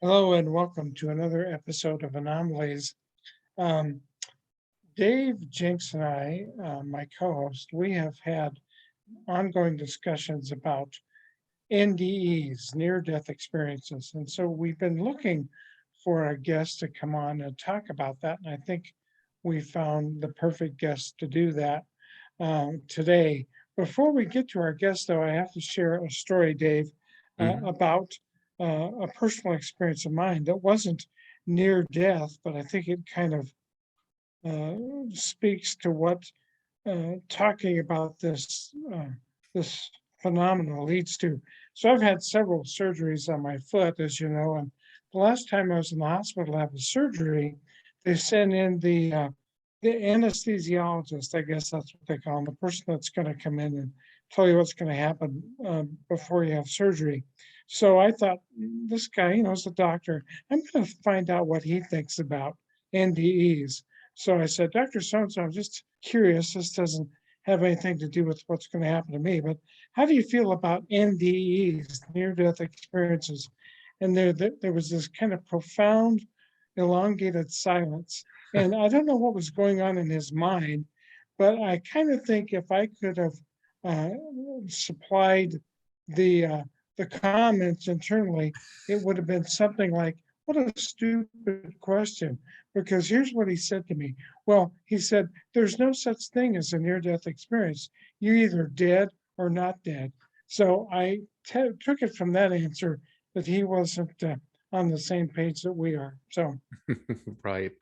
Hello and welcome to another episode of Anomalies. Um, Dave, Jinks, and I, my co-host, we have had ongoing discussions about NDEs, near-death experiences. And so we've been looking for a guest to come on and talk about that. And I think we found the perfect guest to do that today. Before we get to our guest, though, I have to share a story, Dave, about a personal experience of mine that wasn't near death, but I think it kind of speaks to what talking about this phenomenon leads to. So I've had several surgeries on my foot, as you know, and the last time I was in the hospital having surgery, they sent in the anesthesiologist, I guess that's what they call him, the person that's going to come in and tell you what's going to happen before you have surgery. So I thought, this guy, is a doctor. I'm going to find out what he thinks about NDEs. So I said, Dr. So-and-so, I'm just curious. This doesn't have anything to do with what's going to happen to me, but how do you feel about NDEs, near-death experiences? And there was this kind of profound, elongated silence. And I don't know what was going on in his mind, but I kind of think if I could have uh, supplied the comments internally, it would have been something like, "What a stupid question!" Because here's what he said to me. Well, he said, "There's no such thing as a near-death experience. You're either dead or not dead." So I took it from that answer that he wasn't on the same page that we are. So Right.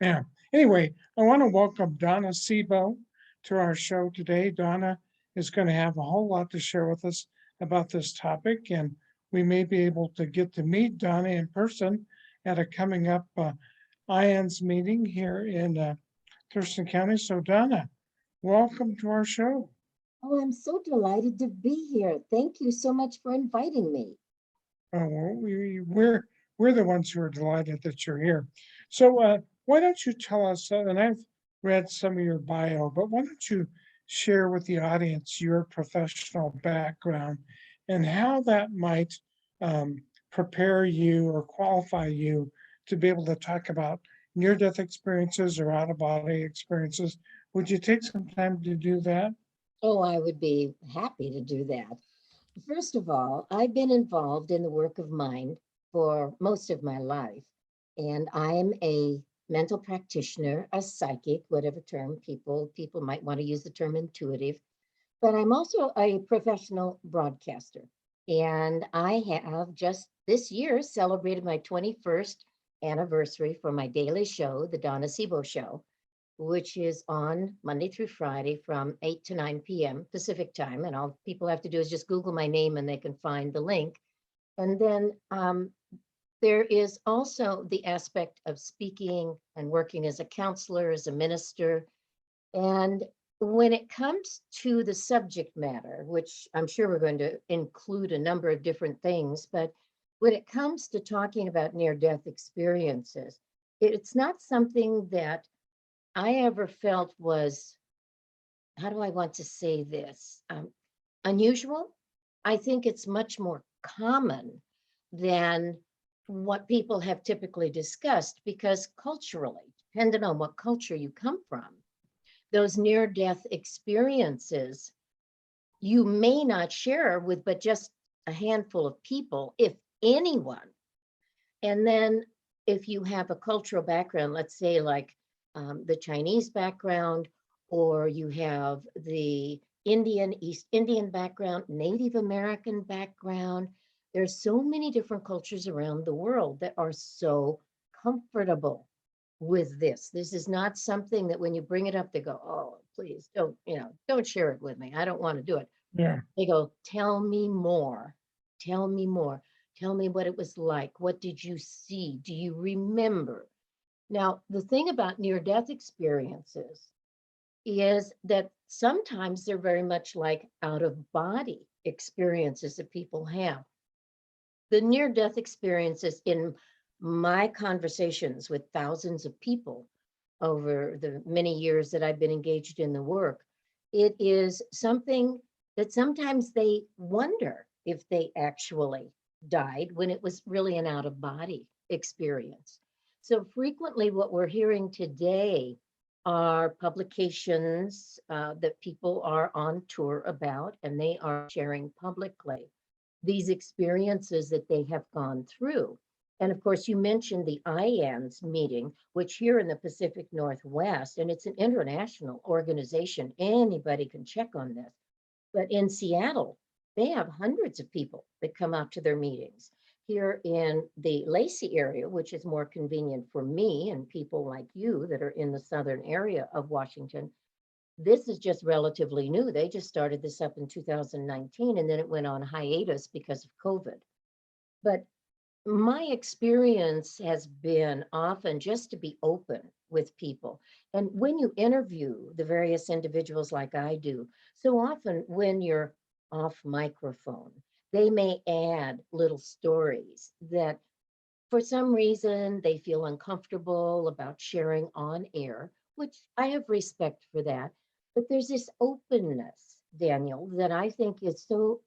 yeah. Anyway, I want to welcome Donna Seebo to our show today. Donna is going to have a whole lot to share with us about this topic, and we may be able to get to meet Donna in person at a coming up IONS meeting here in Thurston County. So, Donna, welcome to our show. Oh, I'm so delighted to be here. Thank you so much for inviting me. Well, we're the ones who are delighted that you're here. So why don't you tell us? And I've read some of your bio, but why don't you share with the audience your professional background and how that might um, prepare you or qualify you to be able to talk about near-death experiences or out-of-body experiences? Would you take some time to do that? Oh, I would be happy to do that. First of all, I've been involved in the work of mind for most of my life, and I'm a mental practitioner, a psychic, whatever term people might want to use the term intuitive, but I'm also a professional broadcaster. And I have just this year celebrated my 21st anniversary for my daily show, the Donna Seebo Show, which is on Monday through Friday from 8 to 9 p.m. Pacific time. And all people have to do is just Google my name and they can find the link. And then there is also the aspect of speaking and working as a counselor, as a minister. And when it comes to the subject matter, which I'm sure we're going to include a number of different things, but when it comes to talking about near-death experiences, it's not something that I ever felt was, how do I want to say this? Unusual. I think it's much more common than what people have typically discussed because culturally, depending on what culture you come from, those near-death experiences you may not share with but just a handful of people, if anyone. And then if you have a cultural background, let's say like the Chinese background, or you have the East Indian background, Native American background. There's so many different cultures around the world that are so comfortable with this. This is not something that when you bring it up, they go, "Oh, please don't share it with me. I don't want to do it." Yeah. They go, "Tell me more. Tell me more. Tell me what it was like. What did you see? Do you remember?" Now, the thing about near-death experiences is that sometimes they're very much like out-of-body experiences that people have. The near-death experiences in my conversations with thousands of people over the many years that I've been engaged in the work, it is something that sometimes they wonder if they actually died when it was really an out of body experience. So frequently what we're hearing today are publications that people are on tour about, and they are sharing publicly these experiences that they have gone through. And of course, you mentioned the IANS meeting, which here in the Pacific Northwest, and it's an international organization, anybody can check on this. But in Seattle, they have hundreds of people that come out to their meetings. Here in the Lacey area, which is more convenient for me and people like you that are in the southern area of Washington, this is just relatively new. They just started this up in 2019, and then it went on hiatus because of COVID. But my experience has been often just to be open with people. And when you interview the various individuals like I do, so often when you're off microphone, they may add little stories that for some reason they feel uncomfortable about sharing on air, which I have respect for that. But there's this openness, Daniel, that I think is so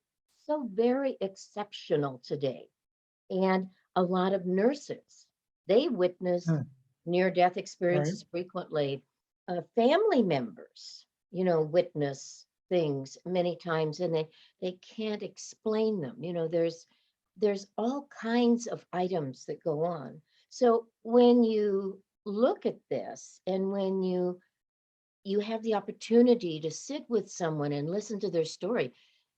very exceptional today. And a lot of nurses, they witness Hmm. near-death Right. experiences frequently. Family members, witness things many times, and they can't explain them. There's all kinds of items that go on. So when you look at this, and when you have the opportunity to sit with someone and listen to their story,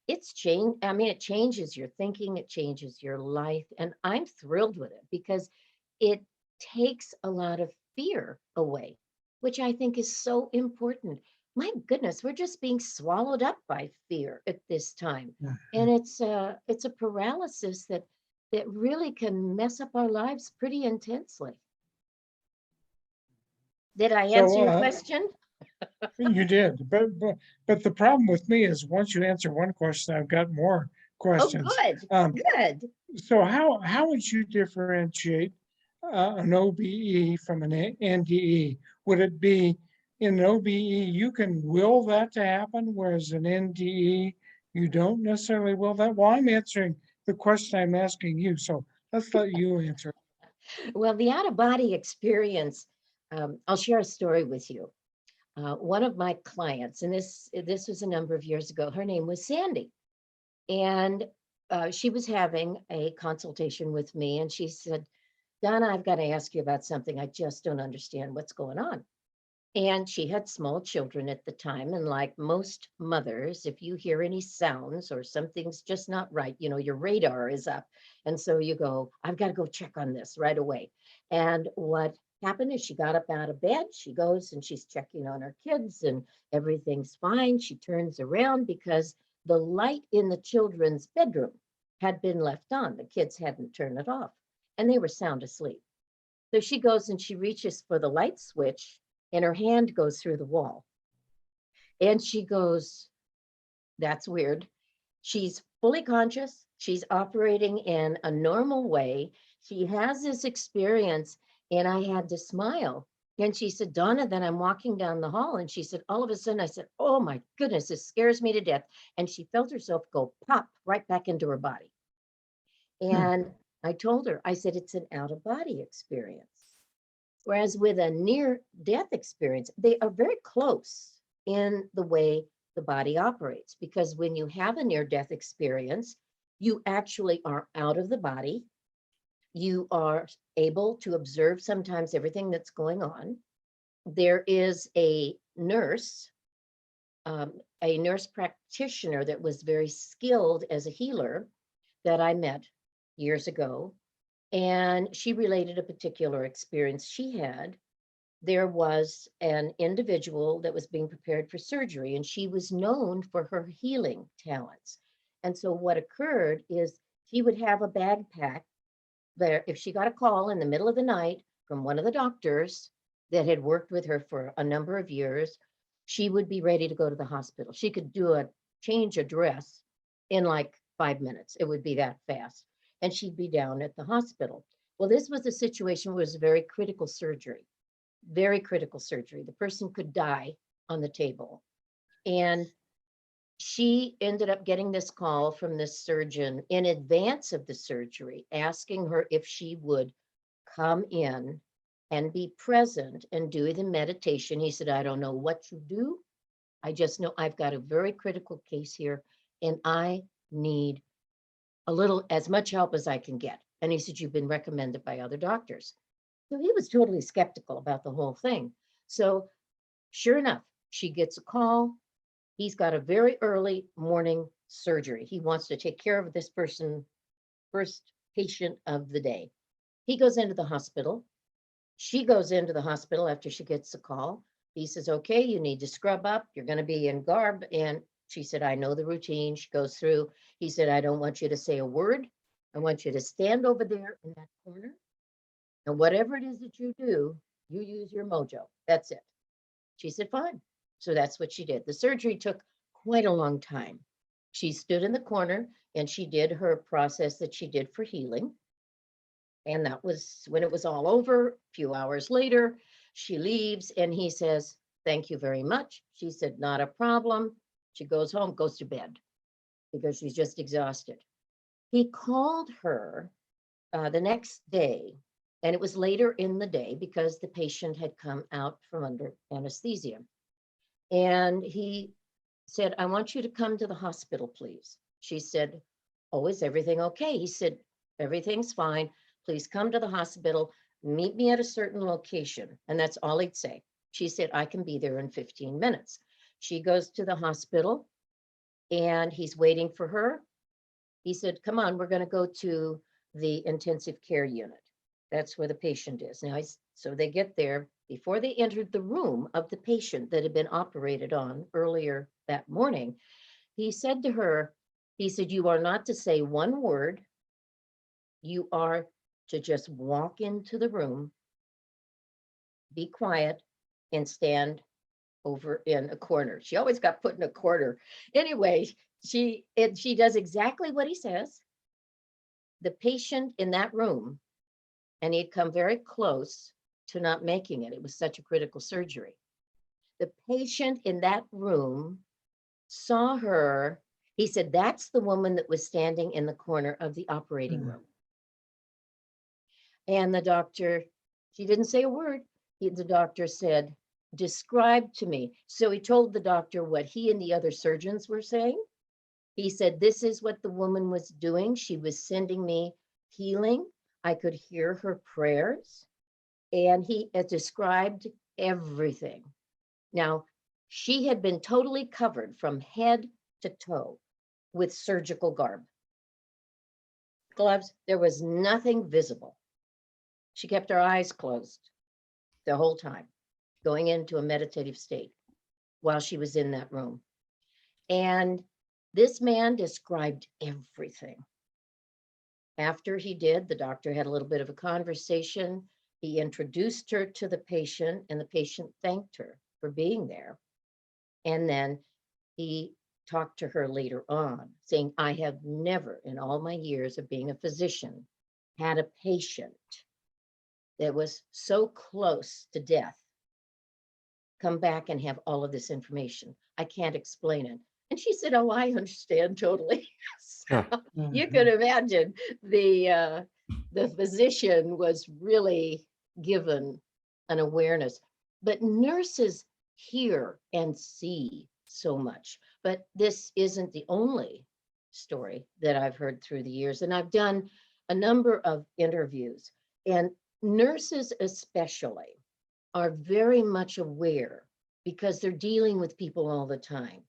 it changes your thinking, it changes your life. And I'm thrilled with it because it takes a lot of fear away, which I think is so important. My goodness, we're just being swallowed up by fear at this time. Mhm. And it's a paralysis that really can mess up our lives pretty intensely. Did I answer So your question? you did, but the problem with me is once you answer one question, I've got more Oh, questions. good, Um, good. so how would you differentiate an OBE from an NDE? Would it be in an OBE you can will that to happen, whereas an NDE you don't necessarily will that? Well, I'm answering the question I'm asking you, so let's let you answer. Well, the out of body experience, I'll share a story with you. One of my clients, and this was a number of years ago, her name was Sandy. And she was having a consultation with me, and she said, Donna, I've got to ask you about something. I just don't understand what's going on. And she had small children at the time. And like most mothers, if you hear any sounds or something's just not right, your radar is up. And so you go, I've got to go check on this right away. And what happened is she got up out of bed, she goes and she's checking on her kids, and everything's fine. She turns around because the light in the children's bedroom had been left on. The kids hadn't turned it off, and they were sound asleep. So she goes and she reaches for the light switch, and her hand goes through the wall. And she goes, that's weird. She's fully conscious. She's operating in a normal way. She has this experience, and I had to smile. And she said, Donna, then I'm walking down the hall. And she said, all of a sudden, I said, oh my goodness, this scares me to death. And she felt herself go pop right back into her body. Hmm. And I told her, I said, it's an out of body experience. Whereas with a near death experience, they are very close in the way the body operates, because when you have a near death experience, you actually are out of the body. You are able to observe sometimes everything that's going on. There is a nurse practitioner that was very skilled as a healer that I met years ago. And she related a particular experience she had. There was an individual that was being prepared for surgery, and she was known for her healing talents. And so what occurred is she would have a bag packed there. If she got a call in the middle of the night from one of the doctors that had worked with her for a number of years, she would be ready to go to the hospital. She could do a change of dress in like 5 minutes. It would be that fast. And she'd be down at the hospital. Well, this was a situation where it was very critical surgery, very critical surgery. The person could die on the table. And she ended up getting this call from this surgeon in advance of the surgery, asking her if she would come in and be present and do the meditation. He said, I don't know what you do. I just know I've got a very critical case here and I need a little, as much help as I can get. And he said, you've been recommended by other doctors. So he was totally skeptical about the whole thing. So sure enough, she gets a call. He's got a very early morning surgery. He wants to take care of this person, first patient of the day. He goes into the hospital. She goes into the hospital after she gets the call. He says, okay, you need to scrub up. You're going to be in garb. And she said, I know the routine. She goes through. He said, I don't want you to say a word. I want you to stand over there in that corner. And whatever it is that you do, you use your mojo. That's it. She said, fine. So that's what she did. The surgery took quite a long time. She stood in the corner and she did her process that she did for healing. And that was when it was all over. A few hours later, she leaves and he says, thank you very much. She said, not a problem. She goes home, goes to bed because she's just exhausted. He called her the next day, and it was later in the day because the patient had come out from under anesthesia. And he said, I want you to come to the hospital, please. She said, oh, is everything okay? He said, everything's fine. Please come to the hospital, meet me at a certain location. And that's all he'd say. She said, I can be there in 15 minutes. She goes to the hospital and he's waiting for her. He said, come on, we're going to go to the intensive care unit. That's where the patient is. Now, so they get there. Before they entered the room of the patient that had been operated on earlier that morning, he said to her, he said, you are not to say one word. You are to just walk into the room, be quiet, and stand over in a corner. She always got put in a corner. Anyway, she does exactly what he says. The patient in that room, and he'd come very close to not making it. It was such a critical surgery. The patient in that room saw her. He said, that's the woman that was standing in the corner of the operating room. And the doctor, she didn't say a word. The doctor said, describe to me. So he told the doctor what he and the other surgeons were saying. He said, this is what the woman was doing. She was sending me healing. I could hear her prayers. And he described everything. Now, she had been totally covered from head to toe with surgical garb. Gloves, there was nothing visible. She kept her eyes closed the whole time, going into a meditative state while she was in that room. And this man described everything. After he did, the doctor had a little bit of a conversation. He introduced her to the patient, and the patient thanked her for being there. And then he talked to her later on, saying, I have never in all my years of being a physician had a patient that was so close to death come back and have all of this information. I can't explain it. And she said, oh, I understand totally. So you could imagine the physician was really given an awareness. But nurses hear and see so much. But this isn't the only story that I've heard through the years. And I've done a number of interviews, and nurses especially are very much aware because they're dealing with people all the time.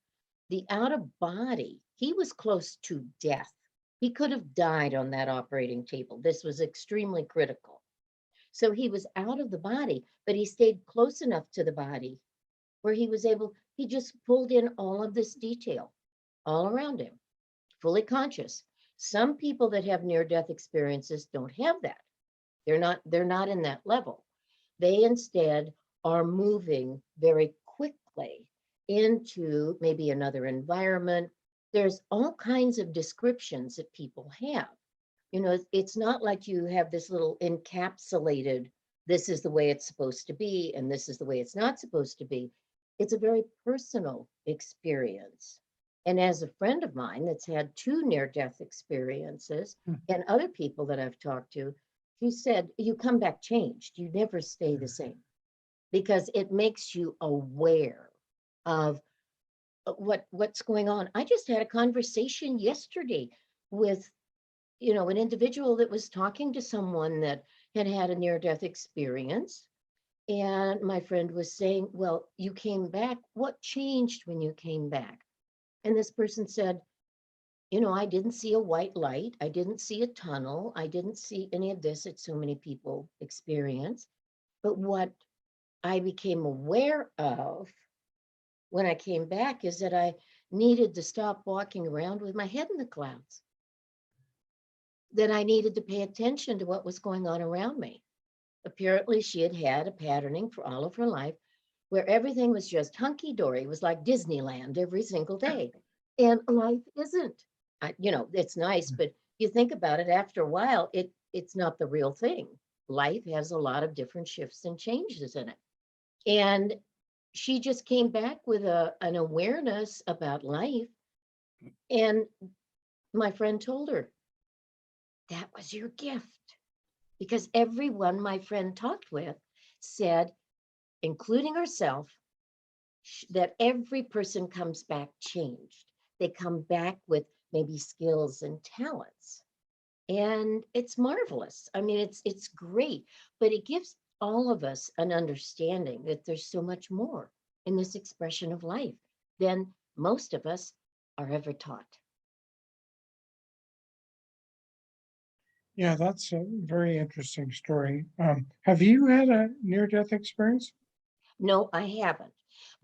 The out of body, he was close to death. He could have died on that operating table. This was extremely critical. So he was out of the body, but he stayed close enough to the body where he was able, he just pulled in all of this detail all around him, fully conscious. Some people that have near-death experiences don't have that. They're not in that level. They instead are moving very quickly into maybe another environment. There's all kinds of descriptions that people have. You know, it's not like you have this little encapsulated, this is the way it's supposed to be, and this is the way it's not supposed to be. It's a very personal experience. And as a friend of mine that's had 2 near-death experiences, and other people that I've talked to, she said, you come back changed. You never stay the same, because it makes you aware of what's going on. I just had a conversation yesterday with, an individual that was talking to someone that had had a near-death experience. And my friend was saying, well, you came back. What changed when you came back? And this person said, I didn't see a white light. I didn't see a tunnel. I didn't see any of this that so many people experience. But what I became aware of when I came back is that I needed to stop walking around with my head in the clouds, that I needed to pay attention to what was going on around me. Apparently, she had had a patterning for all of her life where everything was just hunky-dory. It was like Disneyland every single day. And life isn't. It's nice, but you think about it, after a while, it's not the real thing. Life has a lot of different shifts and changes in it. And she just came back with an awareness about life. And my friend told her, that was your gift. Because everyone my friend talked with said, including herself, that every person comes back changed. They come back with maybe skills and talents. And it's marvelous. I mean, it's great, but it gives all of us an understanding that there's so much more in this expression of life than most of us are ever taught. Yeah, that's a very interesting story. Have you had a near-death experience? No, I haven't.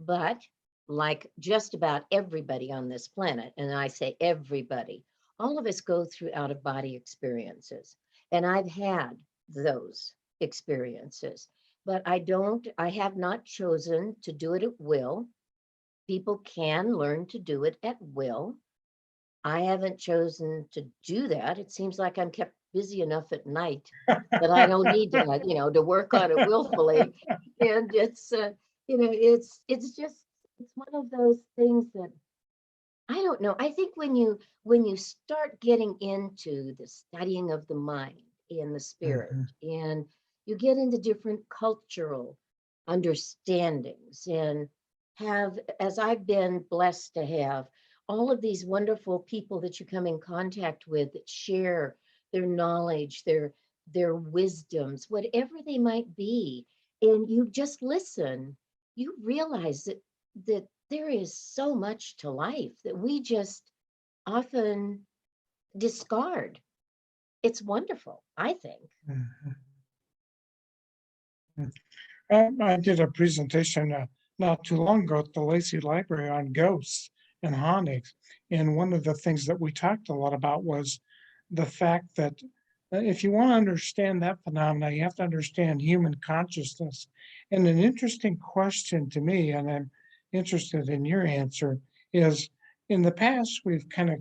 But like just about everybody on this planet, and I say everybody, all of us go through out-of-body experiences. And I've had those experiences, but I have not chosen to do it at will. People can learn to do it at will. I haven't chosen to do that. It seems like I'm kept busy enough at night that I don't need to, to work on it willfully. And it's one of those things that I don't know. I think when you start getting into the studying of the mind and the spirit, Mhm. and you get into different cultural understandings, and have, as I've been blessed to have, all of these wonderful people that you come in contact with that share their knowledge, their wisdoms, whatever they might be, and you just listen, you realize that there is so much to life that we just often discard. It's wonderful, I think. Mhm. I did a presentation not too long ago at the Lacey Library on ghosts and hauntings. And one of the things that we talked a lot about was the fact that if you want to understand that phenomena, you have to understand human consciousness. And an interesting question to me, and I'm interested in your answer, is in the past, we've kind of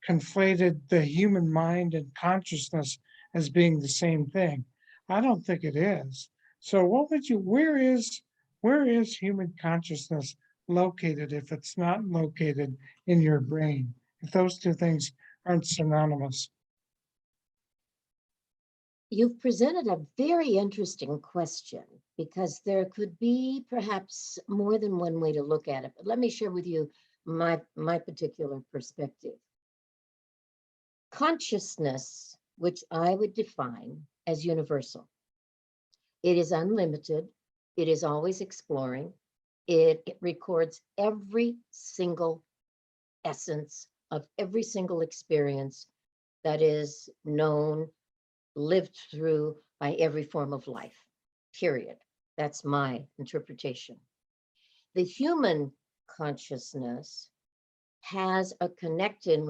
conflated the human mind and consciousness as being the same thing. I don't think it is. So where is human consciousness located if it's not located in your brain? If those two things aren't synonymous. You've presented a very interesting question, because there could be perhaps more than one way to look at it. But let me share with you my particular perspective. Consciousness, which I would define as universal. It is unlimited. It is always exploring. It records every single essence of every single experience that is known, lived through by every form of life, period. That's my interpretation. The human consciousness has a connection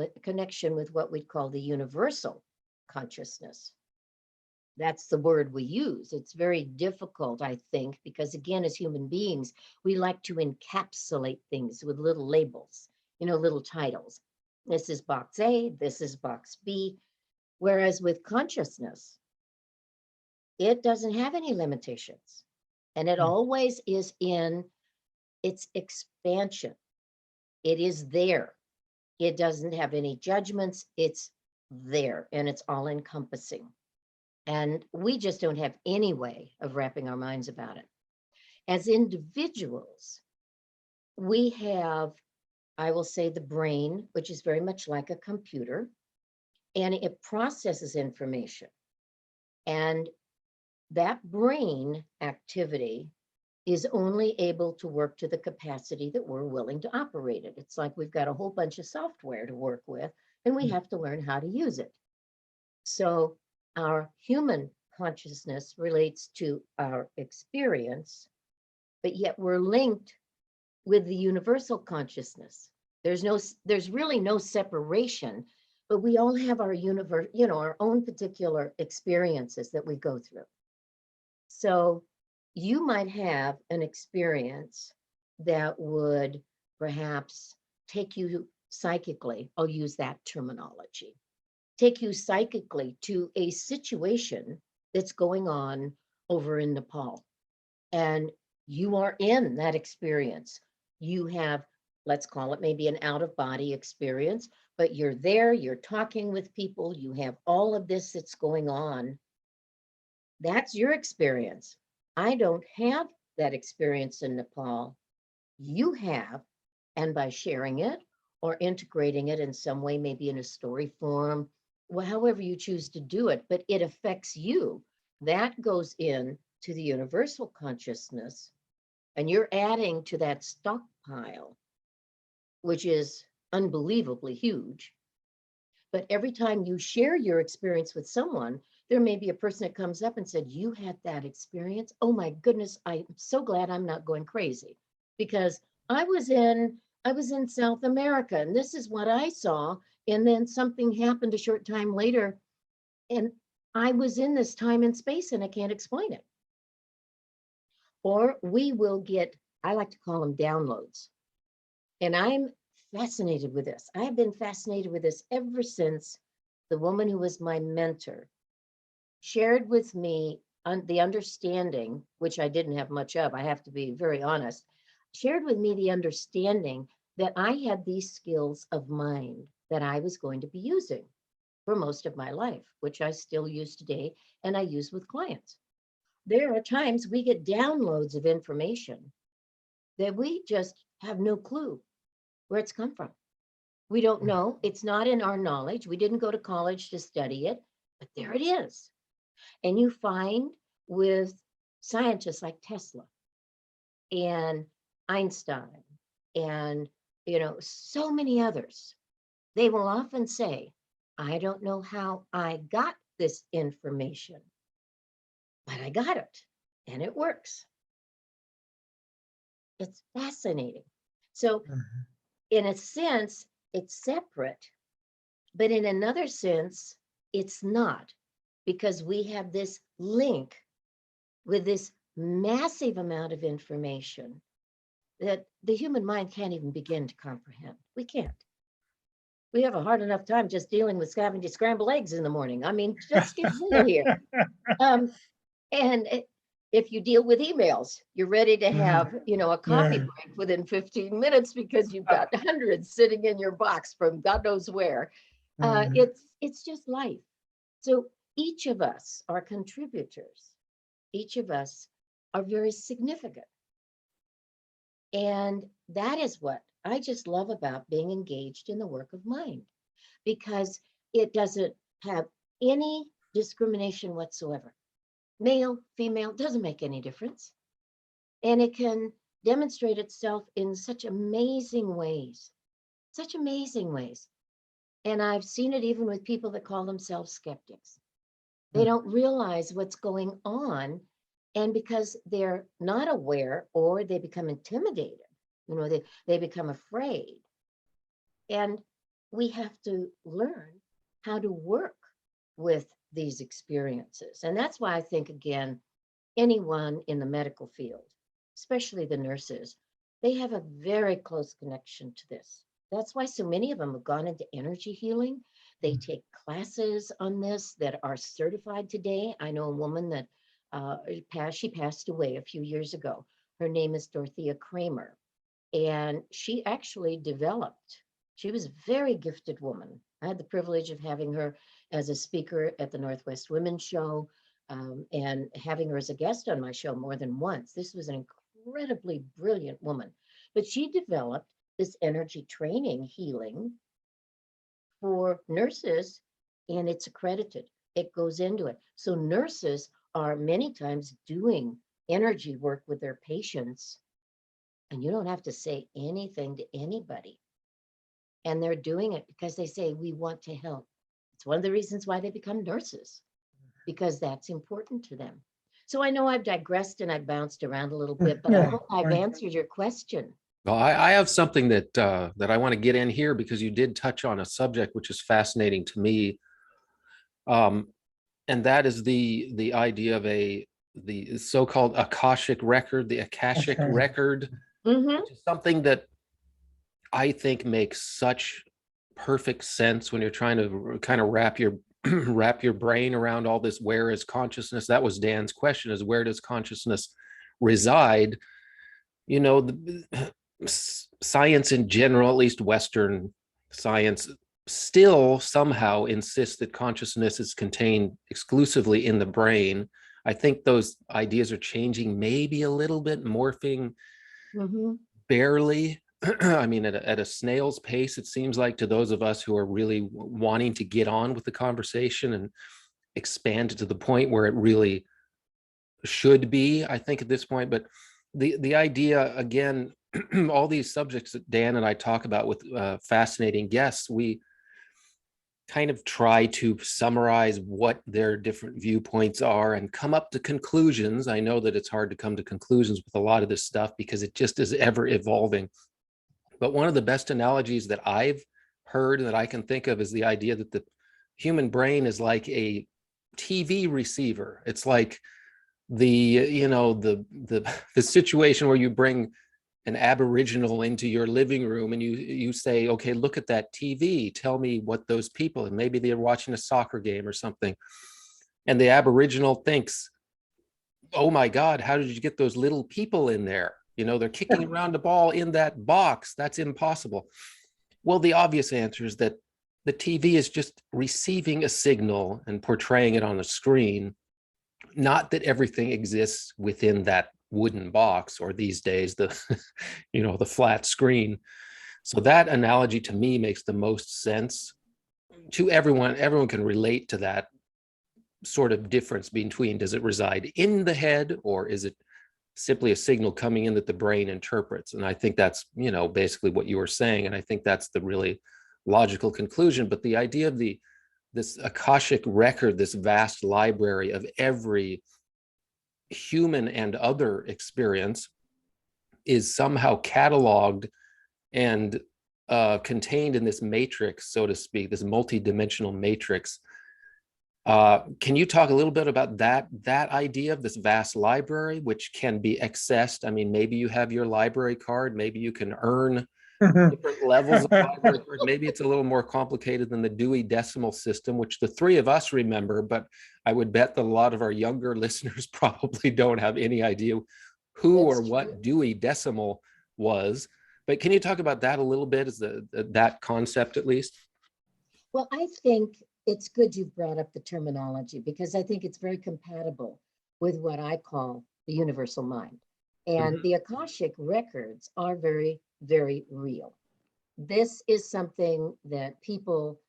with what we call the universal consciousness. That's the word we use. It's very difficult, I think, because again, as human beings, we like to encapsulate things with little labels, little titles. This is box A, this is box B. Whereas with consciousness, it doesn't have any limitations. And it always is in its expansion. It is there. It doesn't have any judgments. It's there and it's all encompassing. And we just don't have any way of wrapping our minds about it. As individuals, we have, I will say, the brain, which is very much like a computer, and it processes information. And that brain activity is only able to work to the capacity that we're willing to operate it. It's like we've got a whole bunch of software to work with, and we have to learn how to use it. So our human consciousness relates to our experience, but yet we're linked with the universal consciousness. There's really no separation, but we all have our universe, our own particular experiences that we go through. So you might have an experience that would perhaps take you psychically, I'll use that terminology, take you psychically to a situation that's going on over in Nepal. And you are in that experience. You have, let's call it maybe an out-of-body experience, but you're there, you're talking with people, you have all of this that's going on. That's your experience. I don't have that experience in Nepal. You have, and by sharing it or integrating it in some way, maybe in a story form, well, however you choose to do it, but it affects you. That goes in to the universal consciousness, and you're adding to that stockpile, which is unbelievably huge. But every time you share your experience with someone, there may be a person that comes up and said, you had that experience. Oh my goodness, I'm so glad I'm not going crazy, because I was in South America and this is what I saw. And then something happened a short time later and I was in this time and space and I can't explain it. Or we will get, I like to call them downloads. And I'm fascinated with this. I have been fascinated with this ever since the woman who was my mentor shared with me the understanding, which I didn't have much of, I have to be very honest, shared with me the understanding that I had these skills of mind that I was going to be using for most of my life, which I still use today and I use with clients. There are times we get downloads of information that we just have no clue where it's come from. We don't know. It's not in our knowledge. We didn't go to college to study it, but there it is. And you find with scientists like Tesla and Einstein and, so many others, they will often say, I don't know how I got this information, but I got it and it works. It's fascinating. So in a sense, it's separate, but in another sense, it's not, because we have this link with this massive amount of information that the human mind can't even begin to comprehend. We can't. We have a hard enough time just dealing with having to scramble eggs in the morning. I mean, let's get real here. And if you deal with emails, you're ready to have, a coffee break within 15 minutes because you've got hundreds sitting in your box from God knows where. It's just life. So each of us are contributors. Each of us are very significant. And that is what I just love about being engaged in the work of mind, because it doesn't have any discrimination whatsoever. Male, female, doesn't make any difference. And it can demonstrate itself in such amazing ways. And I've seen it even with people that call themselves skeptics. They don't realize what's going on. And because they're not aware, or they become intimidated, they become afraid. And we have to learn how to work with these experiences. And that's why I think, again, anyone in the medical field, especially the nurses, they have a very close connection to this. That's why so many of them have gone into energy healing. They take classes on this that are certified today. I know a woman that she passed away a few years ago. Her name is Dorothea Kramer. And she actually developed, she was a very gifted woman. I had the privilege of having her as a speaker at the Northwest Women's Show, and having her as a guest on my show more than once. This was an incredibly brilliant woman, but she developed this energy training healing for nurses, and it's accredited. It goes into it. So nurses are many times doing energy work with their patients, and you don't have to say anything to anybody. And they're doing it because they say, we want to help. It's one of the reasons why they become nurses, because that's important to them. So I know I've digressed and I've bounced around a little bit, but I Yeah, hope I've right. answered your question. Well, I have something that that I want to get in here because you did touch on a subject which is fascinating to me, and that is the idea of the so-called Akashic record, the Akashic Okay. record, Mhm. which is something that I think makes such perfect sense when you're trying to kind of wrap your wrap your brain around all this. Where is consciousness? That was Dan's question: is where does consciousness reside? You know, science in general, at least Western science, still somehow insists that consciousness is contained exclusively in the brain. I think those ideas are changing, maybe a little bit, morphing Mhm. barely. I mean, at a snail's pace, it seems like, to those of us who are really wanting to get on with the conversation and expand it to the point where it really should be, I think, at this point. But the idea, again, all these subjects that Dan and I talk about with fascinating guests, we kind of try to summarize what their different viewpoints are and come up to conclusions. I know that it's hard to come to conclusions with a lot of this stuff because it just is ever evolving. But one of the best analogies that I've heard that I can think of is the idea that the human brain is like a TV receiver. It's like the situation where you bring an Aboriginal into your living room and you say, okay, look at that TV, tell me what those people, and maybe they're watching a soccer game or something, and the Aboriginal thinks, oh my God, how did you get those little people in there? They're kicking around the ball in that box. That's impossible. Well, the obvious answer is that the TV is just receiving a signal and portraying it on a screen, not that everything exists within that wooden box, or these days the the flat screen. So that analogy to me makes the most sense to everyone. Everyone can relate to that sort of difference between, does it reside in the head or is it simply a signal coming in that the brain interprets? And I think that's basically what you were saying, and I think that's the really logical conclusion. But the idea of this Akashic record, this vast library of every human and other experience, is somehow cataloged and contained in this matrix, so to speak, this multi-dimensional matrix. Can you talk a little bit about that idea of this vast library, which can be accessed? I mean, maybe you have your library card, maybe you can earn different levels of library card. Maybe it's a little more complicated than the Dewey Decimal System, which the three of us remember, but I would bet that a lot of our younger listeners probably don't have any idea who or what Dewey Decimal was. But can you talk about that a little bit, as that concept at least? Well, I think it's good you brought up the terminology, because I think it's very compatible with what I call the universal mind. And the Akashic records are very, very real. This is something that people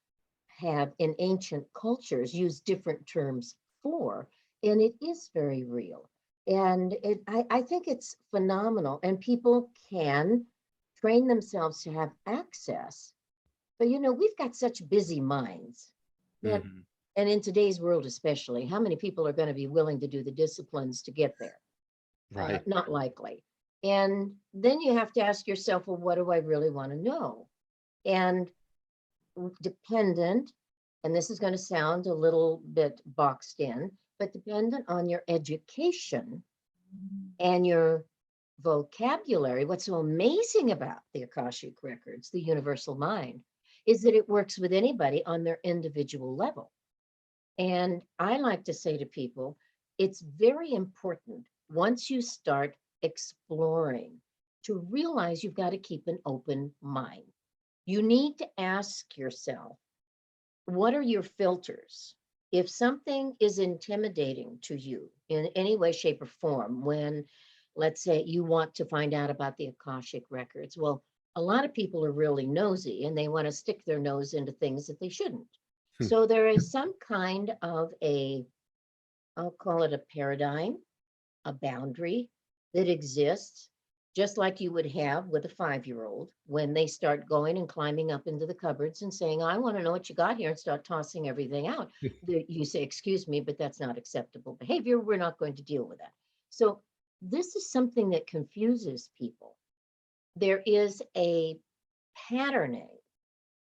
have in ancient cultures used different terms for, and it is very real. And I think it's phenomenal, and people can train themselves to have access. But we've got such busy minds that, and in today's world especially, how many people are going to be willing to do the disciplines to get there? Right. Not likely. And then you have to ask yourself, well, what do I really want to know? And dependent, and this is going to sound a little bit boxed in, but dependent on your education and your vocabulary. What's so amazing about the Akashic records, the universal mind, is that it works with anybody on their individual level. And I like to say to people, it's very important, once you start exploring to realize you've got to keep an open mind. You need to ask yourself, what are your filters? If something is intimidating to you in any way, shape, or form, when, let's say, you want to find out about the Akashic records, well, a lot of people are really nosy and they want to stick their nose into things that they shouldn't. So there is some kind of I'll call it a paradigm, a boundary that exists, just like you would have with a 5-year-old when they start going and climbing up into the cupboards and saying, I want to know what you got here, and start tossing everything out. You say, excuse me, but that's not acceptable behavior. We're not going to deal with that. So this is something that confuses people. There is a patterning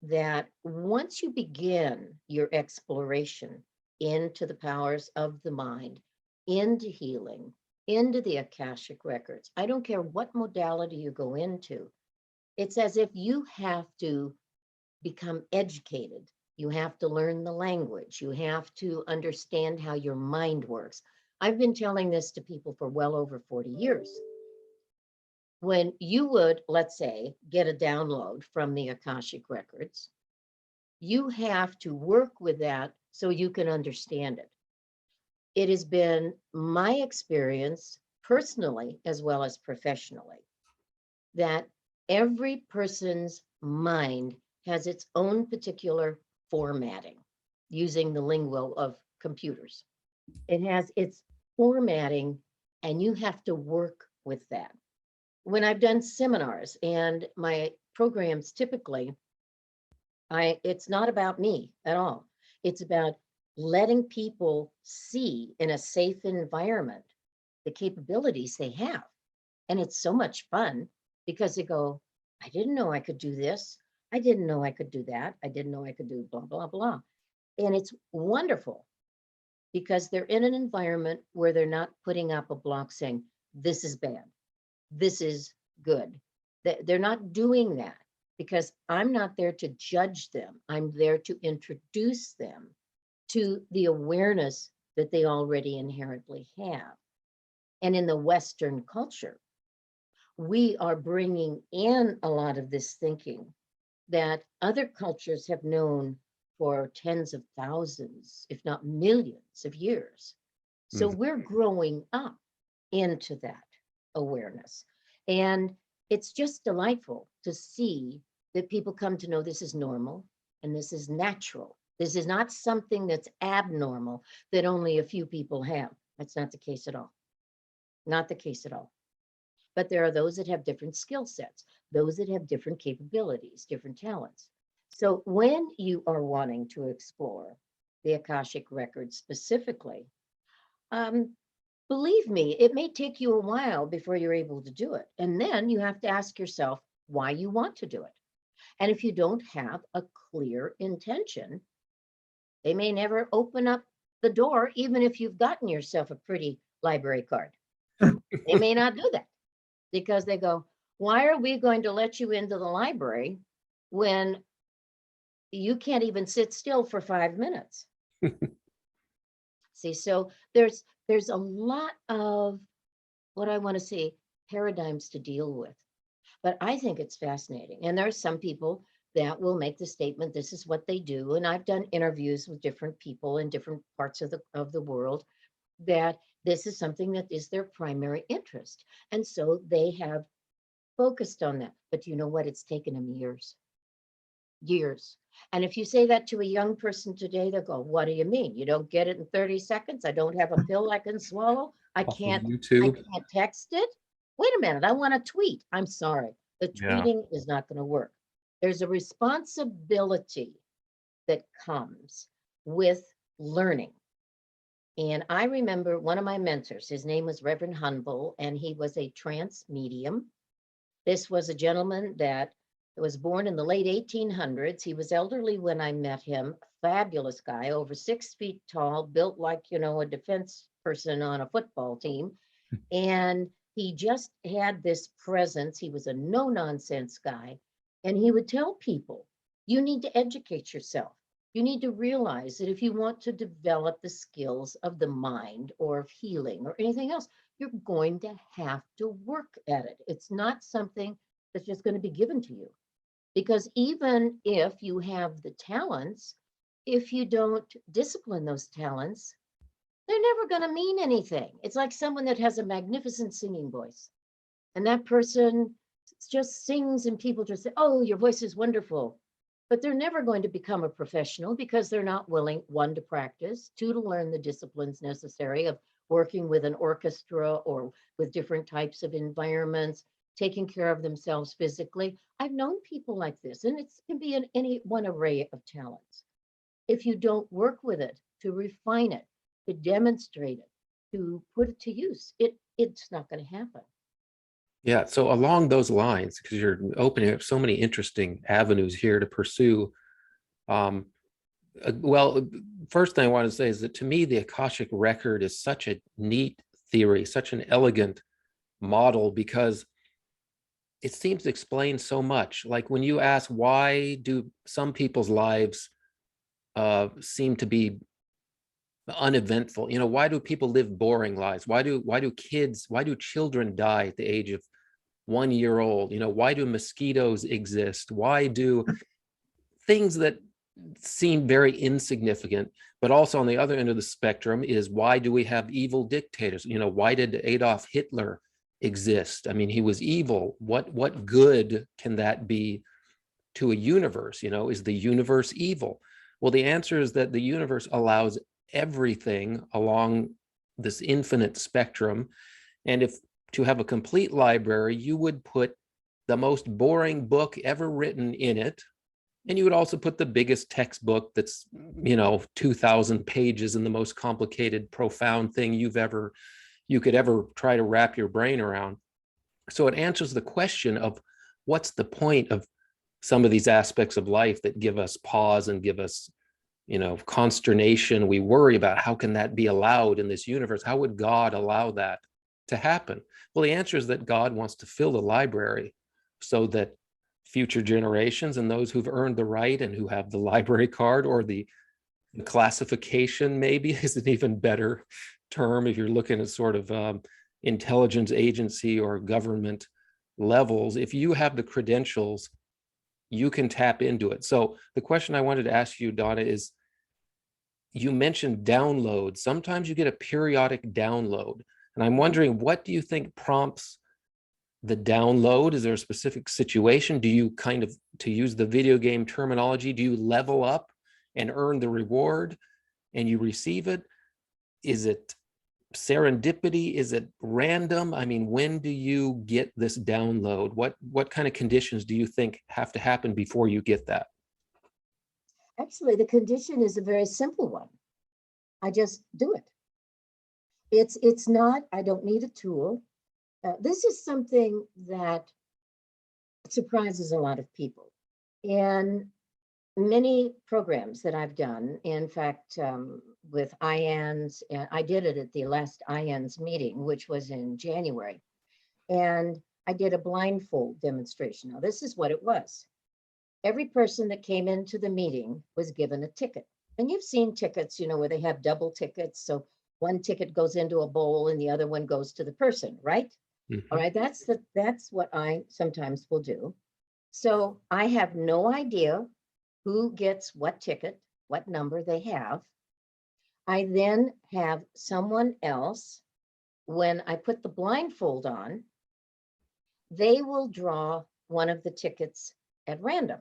that once you begin your exploration into the powers of the mind, into healing, into the Akashic records, I don't care what modality you go into, it's as if you have to become educated. You have to learn the language. You have to understand how your mind works. I've been telling this to people for well over 40 years. When you would, let's say, get a download from the Akashic records, you have to work with that so you can understand it. It has been my experience personally, as well as professionally, that every person's mind has its own particular formatting, using the lingo of computers. It has its formatting, and you have to work with that. When I've done seminars and my programs, typically, it's not about me at all. It's about letting people see in a safe environment the capabilities they have. And it's so much fun because they go, I didn't know I could do this. I didn't know I could do that. I didn't know I could do blah, blah, blah. And it's wonderful because they're in an environment where they're not putting up a block saying, this is bad, this is good. They're not doing that because I'm not there to judge them. I'm there to introduce them to the awareness that they already inherently have. And in the Western culture, we are bringing in a lot of this thinking that other cultures have known for tens of thousands, if not millions of years. So we're growing up into that awareness. And it's just delightful to see that people come to know this is normal and this is natural. This is not something that's abnormal that only a few people have. That's not the case at all. Not the case at all. But there are those that have different skill sets, those that have different capabilities, different talents. So when you are wanting to explore the Akashic records specifically, believe me, it may take you a while before you're able to do it. And then you have to ask yourself why you want to do it. And if you don't have a clear intention, they may never open up the door, even if you've gotten yourself a pretty library card. They may not do that because they go, why are we going to let you into the library when you can't even sit still for 5 minutes? See, so there's a lot of what I want to say paradigms to deal with, but I think it's fascinating. And there are some people that will make the statement, this is what they do. And I've done interviews with different people in different parts of the world that this is something that is their primary interest. And so they have focused on that. But you know what? It's taken them years. Years. And if you say that to a young person today, they'll go, what do you mean? You don't get it in 30 seconds? I don't have a pill I can swallow? I can't text it? Wait a minute, I want to tweet. I'm sorry. The tweeting is not going to work. There's a responsibility that comes with learning. And I remember one of my mentors, his name was Reverend Humble, and he was a trance medium. This was a gentleman that was born in the late 1800s. He was elderly when I met him, fabulous guy, over 6 feet tall, built like, a defense person on a football team. And he just had this presence. He was a no-nonsense guy. And he would tell people, you need to educate yourself. You need to realize that if you want to develop the skills of the mind or of healing or anything else, you're going to have to work at it. It's not something that's just going to be given to you. Because even if you have the talents, if you don't discipline those talents, they're never going to mean anything. It's like someone that has a magnificent singing voice, and that person just sings and people just say, oh, your voice is wonderful. But they're never going to become a professional because they're not willing, one, to practice, two, to learn the disciplines necessary of working with an orchestra or with different types of environments, taking care of themselves physically. I've known people like this, and it can be in any one array of talents. If you don't work with it, to refine it, to demonstrate it, to put it to use, it's not going to happen. Yeah, so along those lines, because you're opening up so many interesting avenues here to pursue. Well, first thing I want to say is that to me, the Akashic record is such a neat theory, such an elegant model, because it seems to explain so much. Like when you ask, why do some people's lives seem to be uneventful? You know, why do people live boring lives? Why do children die at the age of 1 year old? You know, why do mosquitoes exist? Why do things that seem very insignificant? But also on the other end of the spectrum is, why do we have evil dictators? You know, why did Adolf Hitler exist? I mean, he was evil. What good can that be to a universe? You know, is the universe evil? Well, the answer is that the universe allows everything along this infinite spectrum. And if to have a complete library, you would put the most boring book ever written in it. And you would also put the biggest textbook that's, you know, 2,000 pages and the most complicated, profound thing you could ever try to wrap your brain around. So it answers the question of what's the point of some of these aspects of life that give us pause and give us, you know, consternation. We worry about, how can that be allowed in this universe? How would God allow that to happen? Well, the answer is that God wants to fill the library so that future generations and those who've earned the right and who have the library card, or the classification maybe is an even better term if you're looking at sort of intelligence agency or government levels. If you have the credentials, you can tap into it. So the question I wanted to ask you, Donna, is, you mentioned download. Sometimes you get a periodic download. And I'm wondering, what do you think prompts the download? Is there a specific situation? Do you kind of, to use the video game terminology, do you level up and earn the reward and you receive it? Is it serendipity? Is it random? I mean, when do you get this download? What kind of conditions do you think have to happen before you get that? Actually, the condition is a very simple one. I just do it. It's not, I don't need a tool. This is something that surprises a lot of people. In many programs that I've done, in fact, with IANS, I did it at the last IANS meeting, which was in January, and I did a blindfold demonstration. Now, this is what it was. Every person that came into the meeting was given a ticket. And you've seen tickets, you know, where they have double tickets. So one ticket goes into a bowl and the other one goes to the person, right? Mm-hmm. All right, that's what I sometimes will do. So I have no idea who gets what ticket, what number they have. I then have someone else, when I put the blindfold on, they will draw one of the tickets at random.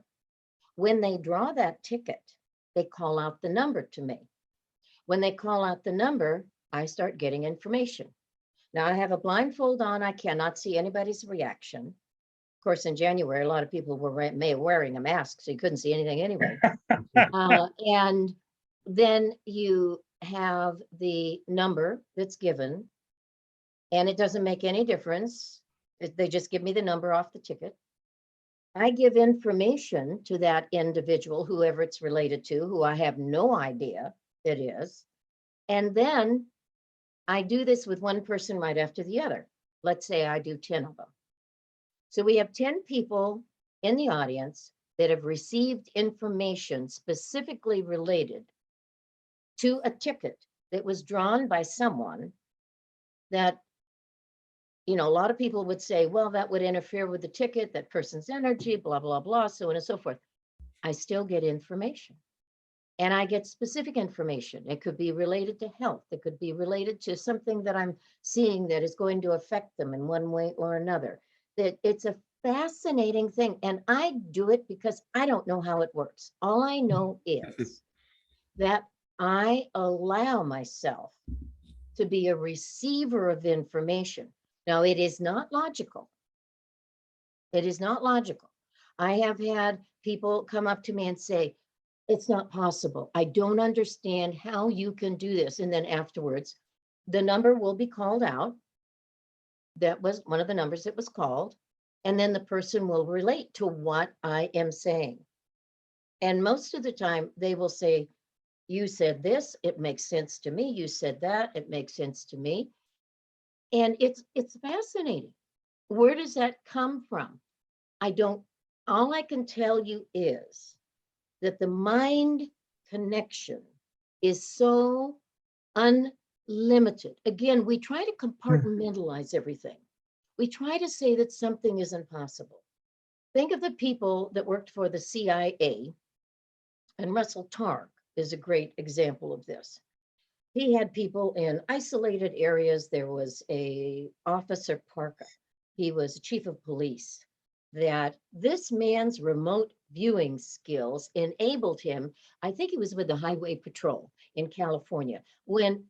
When they draw that ticket, they call out the number to me. When they call out the number, I start getting information. Now I have a blindfold on. I cannot see anybody's reaction. Of course, in January, a lot of people were wearing a mask, so you couldn't see anything anyway. And then you have the number that's given, and it doesn't make any difference. They just give me the number off the ticket. I give information to that individual, whoever it's related to, who I have no idea it is. And then I do this with one person right after the other. Let's say I do 10 of them. So we have 10 people in the audience that have received information specifically related to a ticket that was drawn by someone that you know, a lot of people would say, well, that would interfere with the ticket, that person's energy, blah, blah, blah, so on and so forth. I still get information. And I get specific information. It could be related to health. It could be related to something that I'm seeing that is going to affect them in one way or another. That it's a fascinating thing. And I do it because I don't know how it works. All I know is that I allow myself to be a receiver of information. Now, it is not logical. It is not logical. I have had people come up to me and say, it's not possible. I don't understand how you can do this. And then afterwards, the number will be called out. That was one of the numbers that was called. And then the person will relate to what I am saying. And most of the time they will say, you said this, it makes sense to me. You said that, it makes sense to me. And it's fascinating. Where does that come from? All I can tell you is that the mind connection is so unlimited. Again, we try to compartmentalize everything. We try to say that something is impossible. Think of the people that worked for the CIA, and Russell Targ is a great example of this. He had people in isolated areas. There was a Officer Parker. He was chief of police. That this man's remote viewing skills enabled him, I think he was with the Highway Patrol in California, when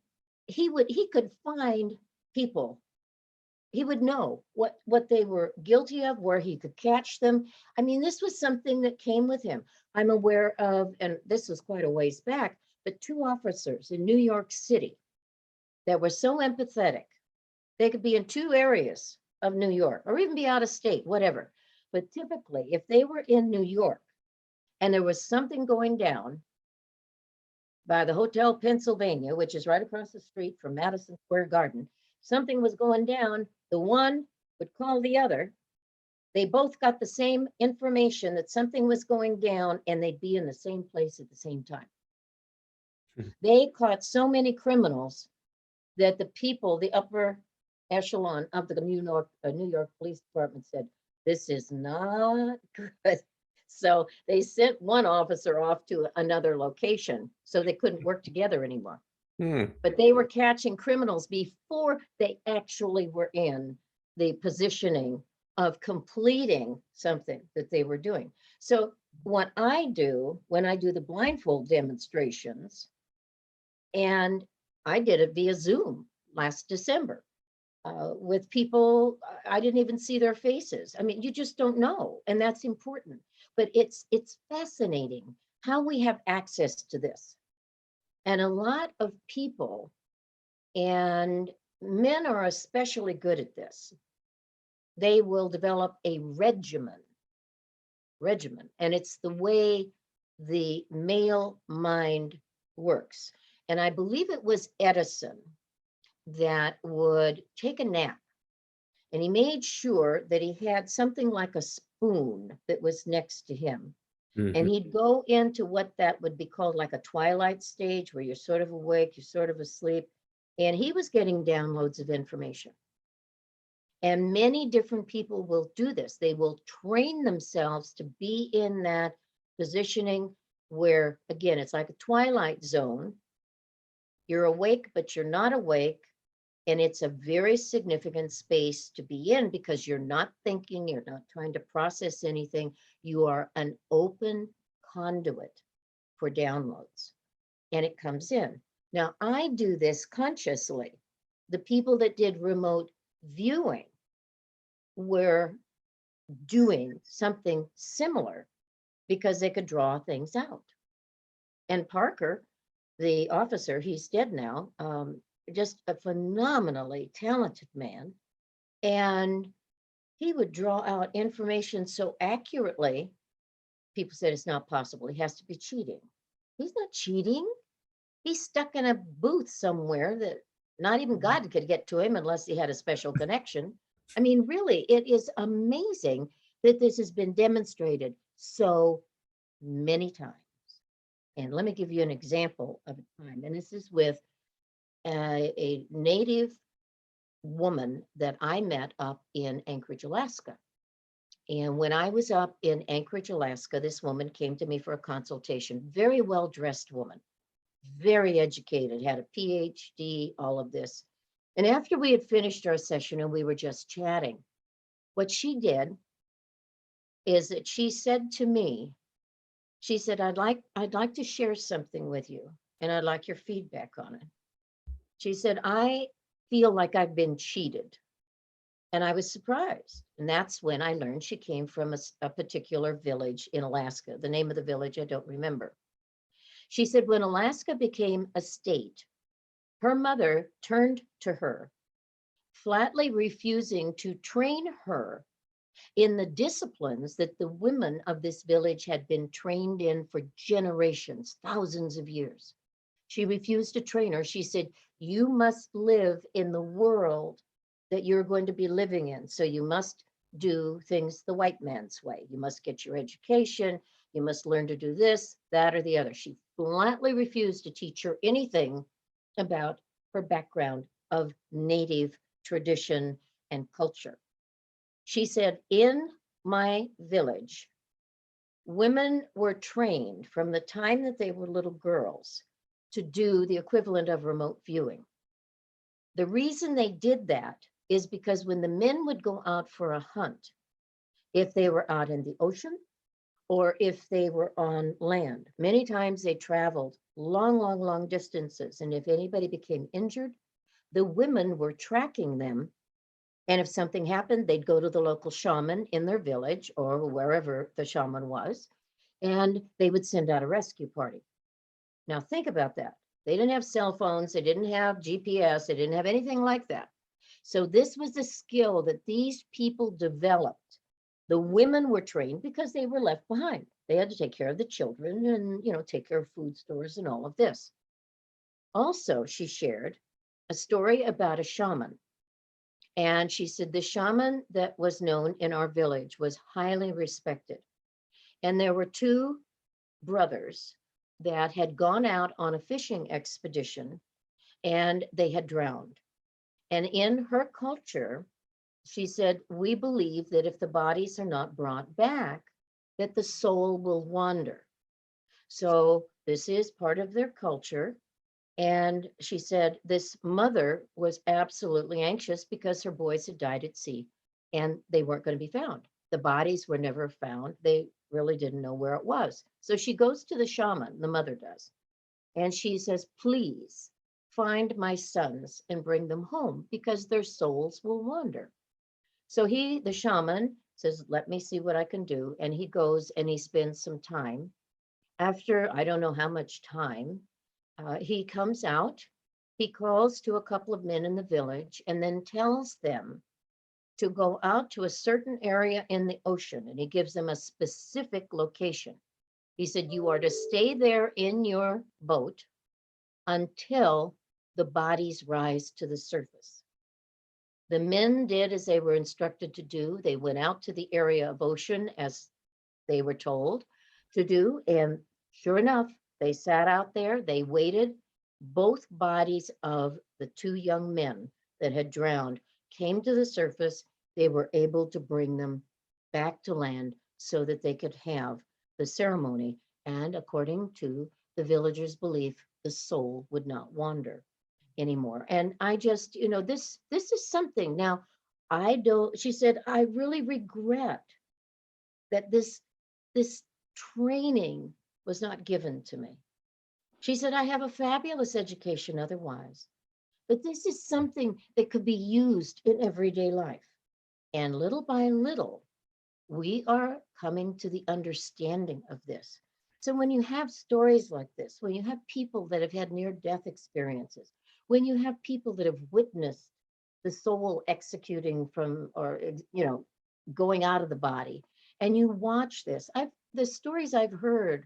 he could find people, he would know what they were guilty of, where he could catch them. I mean, this was something that came with him. I'm aware of, and this was quite a ways back, but 2 officers in New York City that were so empathetic. They could be in 2 areas of New York, or even be out of state, whatever. But typically, if they were in New York and there was something going down by the Hotel Pennsylvania, which is right across the street from Madison Square Garden, something was going down, the one would call the other. They both got the same information that something was going down, and they'd be in the same place at the same time. They caught so many criminals that the people, the upper echelon of the New York Police Department said, this is not good. So they sent one officer off to another location so they couldn't work together anymore. But they were catching criminals before they actually were in the positioning of completing something that they were doing. So what I do when I do the blindfold demonstrations, and I did it via Zoom last December, with people, I didn't even see their faces. I mean, you just don't know, and that's important. But it's fascinating how we have access to this. And a lot of people, and men are especially good at this, they will develop a regimen, and it's the way the male mind works. And I believe it was Edison that would take a nap, and he made sure that he had something like a spoon that was next to him. And he'd go into what that would be called like a twilight stage, where you're sort of awake, you're sort of asleep. And he was getting downloads of information. And many different people will do this. They will train themselves to be in that positioning where, again, it's like a twilight zone. You're awake, but you're not awake. And it's a very significant space to be in, because you're not thinking, you're not trying to process anything. You are an open conduit for downloads, and it comes in. Now, I do this consciously. The people that did remote viewing were doing something similar because they could draw things out. And Parker, the officer, he's dead now, just a phenomenally talented man. And he would draw out information so accurately, people said it's not possible. He has to be cheating. He's not cheating. He's stuck in a booth somewhere that not even God could get to him unless he had a special connection. I mean, really, it is amazing that this has been demonstrated so many times. And let me give you an example of a time. And this is with a native woman that I met up in Anchorage, Alaska. And when I was up in Anchorage, Alaska, this woman came to me for a consultation, very well-dressed woman, very educated, had a PhD, all of this. And after we had finished our session and we were just chatting, what she did is that she said to me, she said, I'd like to share something with you, and I'd like your feedback on it. She said, I feel like I've been cheated. And I was surprised. And that's when I learned she came from a particular village in Alaska. The name of the village, I don't remember. She said, when Alaska became a state, her mother turned to her, flatly refusing to train her in the disciplines that the women of this village had been trained in for generations, thousands of years. She refused to train her. She said, you must live in the world that you're going to be living in. So you must do things the white man's way. You must get your education. You must learn to do this, that, or the other. She flatly refused to teach her anything about her background of native tradition and culture. She said, in my village, women were trained from the time that they were little girls to do the equivalent of remote viewing. The reason they did that is because when the men would go out for a hunt, if they were out in the ocean or if they were on land, many times they traveled long, long, long distances. And if anybody became injured, the women were tracking them. And if something happened, they'd go to the local shaman in their village or wherever the shaman was, and they would send out a rescue party. Now think about that. They didn't have cell phones. They didn't have GPS. They didn't have anything like that. So this was a skill that these people developed. The women were trained because they were left behind. They had to take care of the children and, take care of food stores and all of this. Also, she shared a story about a shaman. And she said the shaman that was known in our village was highly respected. And there were two brothers that had gone out on a fishing expedition and they had drowned. And in her culture, she said, we believe that if the bodies are not brought back, that the soul will wander. So this is part of their culture. And she said this mother was absolutely anxious because her boys had died at sea and they weren't going to be found. The bodies were never found. They really didn't know where it was. So she goes to the shaman, the mother does, and she says, please find my sons and bring them home because their souls will wander. So the shaman says, let me see what I can do. And he goes and he spends some time. After, I don't know how much time, he comes out, he calls to a couple of men in the village and then tells them to go out to a certain area in the ocean. And he gives them a specific location. He said, you are to stay there in your boat until the bodies rise to the surface. The men did as they were instructed to do. They went out to the area of ocean as they were told to do. And sure enough, they sat out there, they waited. Both bodies of the two young men that had drowned came to the surface. They were able to bring them back to land so that they could have the ceremony. And according to the villagers' belief, the soul would not wander anymore. And I just, this is something. Now, she said, I really regret that this training was not given to me. She said, I have a fabulous education otherwise, but this is something that could be used in everyday life. And little by little, we are coming to the understanding of this. So when you have stories like this, when you have people that have had near-death experiences, when you have people that have witnessed the soul executing from, or, going out of the body, and you watch this, the stories I've heard,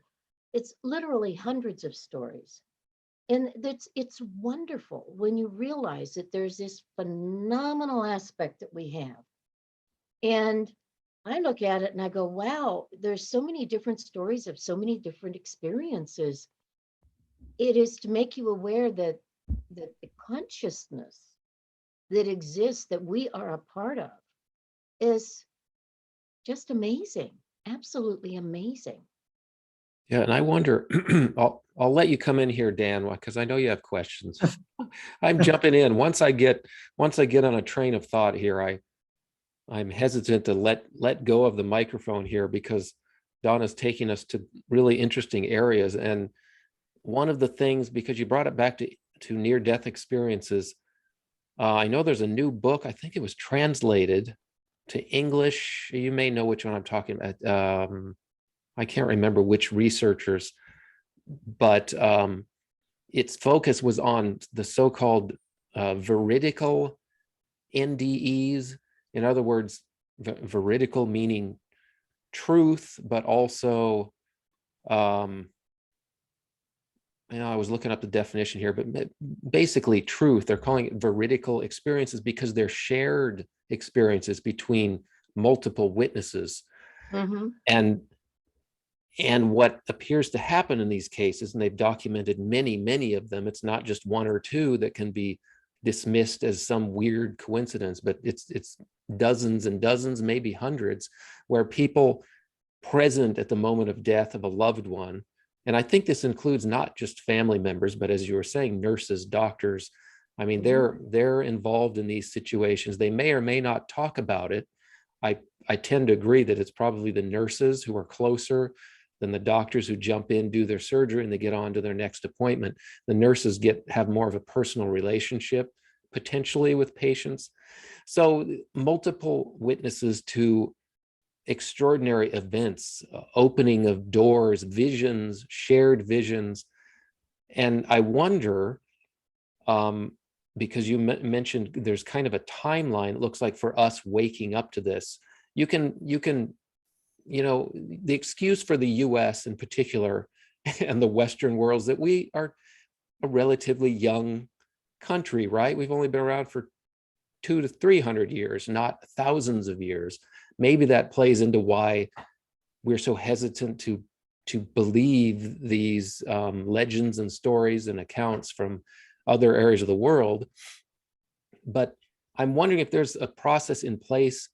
it's literally hundreds of stories. And it's wonderful when you realize that there's this phenomenal aspect that we have. And I look at it and I go, wow, there's so many different stories of so many different experiences. It is to make you aware that the consciousness that exists that we are a part of is just amazing, absolutely amazing. Yeah, and I wonder, I'll let you come in here, Dan, because I know you have questions. I'm jumping in. Once I get on a train of thought here, I'm hesitant to let go of the microphone here because Donna's taking us to really interesting areas. And one of the things, because you brought it back to near-death experiences, I know there's a new book. I think it was translated to English. You may know which one I'm talking about. I can't remember which researchers, but its focus was on the so-called veridical NDEs. In other words, veridical meaning truth, but also, I was looking up the definition here, but basically truth. They're calling it veridical experiences because they're shared experiences between multiple witnesses. Mm-hmm. And what appears to happen in these cases, and they've documented many of them, it's not just one or two that can be dismissed as some weird coincidence, but it's dozens and dozens, maybe hundreds, where people present at the moment of death of a loved one. And I think this includes not just family members, but as you were saying, nurses, doctors. I mean, they're involved in these situations. They may or may not talk about it. I tend to agree that it's probably the nurses who are closer than the doctors who jump in, do their surgery, and they get on to their next appointment. The nurses have more of a personal relationship, potentially, with patients. So multiple witnesses to extraordinary events, opening of doors, visions, shared visions. And I wonder, because you mentioned there's kind of a timeline, it looks like, for us waking up to this. You can, the excuse for the US in particular and the Western world is that we are a relatively young country, right? We've only been around for 200 to 300 years, not thousands of years. Maybe that plays into why we're so hesitant to believe these legends and stories and accounts from other areas of the world. But I'm wondering if there's a process in place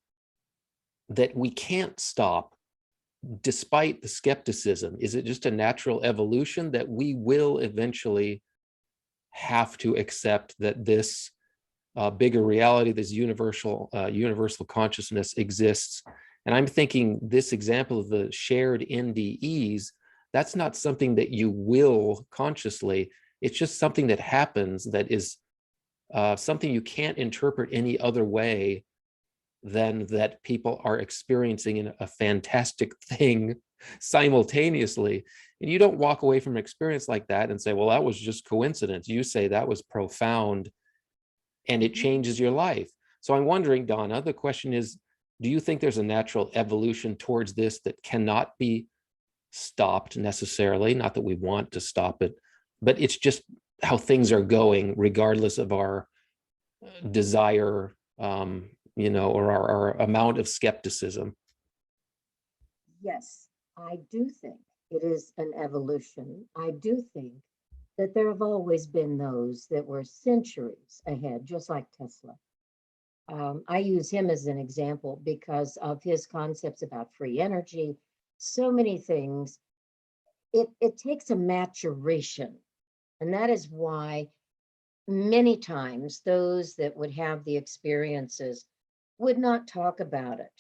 that we can't stop despite the skepticism. Is it just a natural evolution that we will eventually have to accept that this bigger reality, this universal consciousness exists? And I'm thinking this example of the shared NDEs, that's not something that you will consciously. It's just something that happens that is something you can't interpret any other way than that people are experiencing a fantastic thing simultaneously. And you don't walk away from an experience like that and say, well, that was just coincidence. You say that was profound and it changes your life. So I'm wondering, Donna, the question is, do you think there's a natural evolution towards this that cannot be stopped necessarily? Not that we want to stop it, but it's just how things are going, regardless of our desire, or our amount of skepticism. Yes, I do think it is an evolution. I do think that there have always been those that were centuries ahead, just like Tesla. I use him as an example because of his concepts about free energy, so many things. It takes a maturation. And that is why many times those that would have the experiences would not talk about it.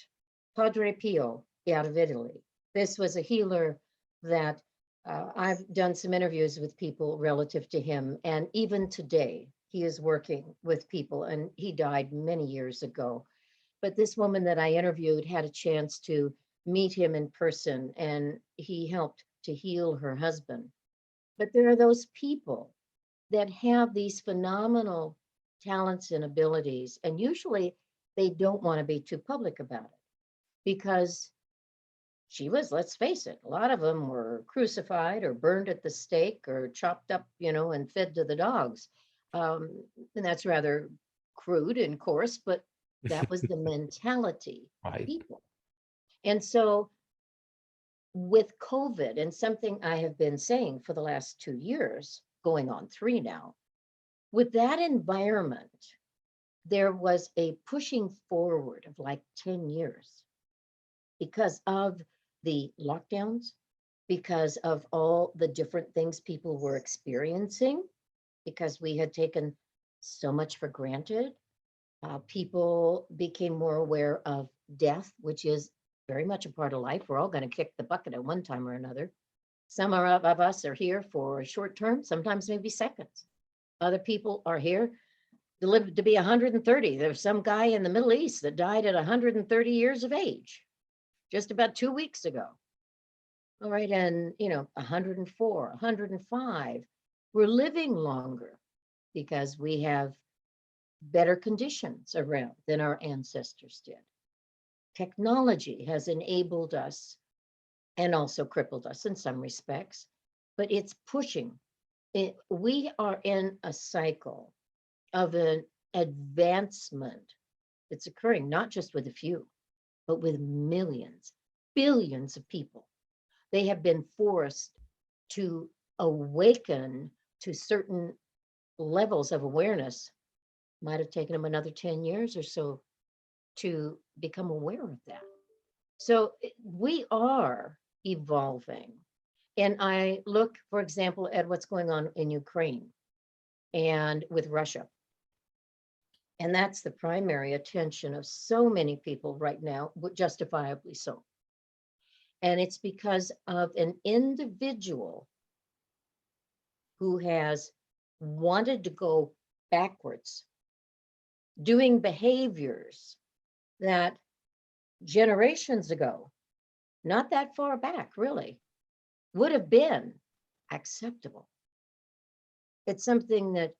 Padre Pio out of Italy. This was a healer that I've done some interviews with people relative to him. And even today, he is working with people, and he died many years ago. But this woman that I interviewed had a chance to meet him in person, and he helped to heal her husband. But there are those people that have these phenomenal talents and abilities, and usually they don't want to be too public about it because she was, let's face it, a lot of them were crucified or burned at the stake or chopped up, and fed to the dogs. And that's rather crude and coarse, but that was the mentality of people. And so with COVID, and something I have been saying for the last 2 years, going on 3 now, with that environment, there was a pushing forward of like 10 years because of the lockdowns, because of all the different things people were experiencing, because we had taken so much for granted. People became more aware of death, which is very much a part of life. We're all going to kick the bucket at one time or another. Some of us are here for a short term, sometimes maybe seconds. Other people are here to live to be 130. There's some guy in the Middle East that died at 130 years of age, just about 2 weeks ago. All right, and 104, 105. We're living longer because we have better conditions around than our ancestors did. Technology has enabled us and also crippled us in some respects, but it's pushing. We are in a cycle of an advancement. It's occurring not just with a few, but with millions, billions of people. They have been forced to awaken to certain levels of awareness. Might have taken them another 10 years or so to become aware of that. So we are evolving. And I look, for example, at what's going on in Ukraine and with Russia. And that's the primary attention of so many people right now, justifiably so. And it's because of an individual who has wanted to go backwards, doing behaviors that generations ago, not that far back really, would have been acceptable. It's something that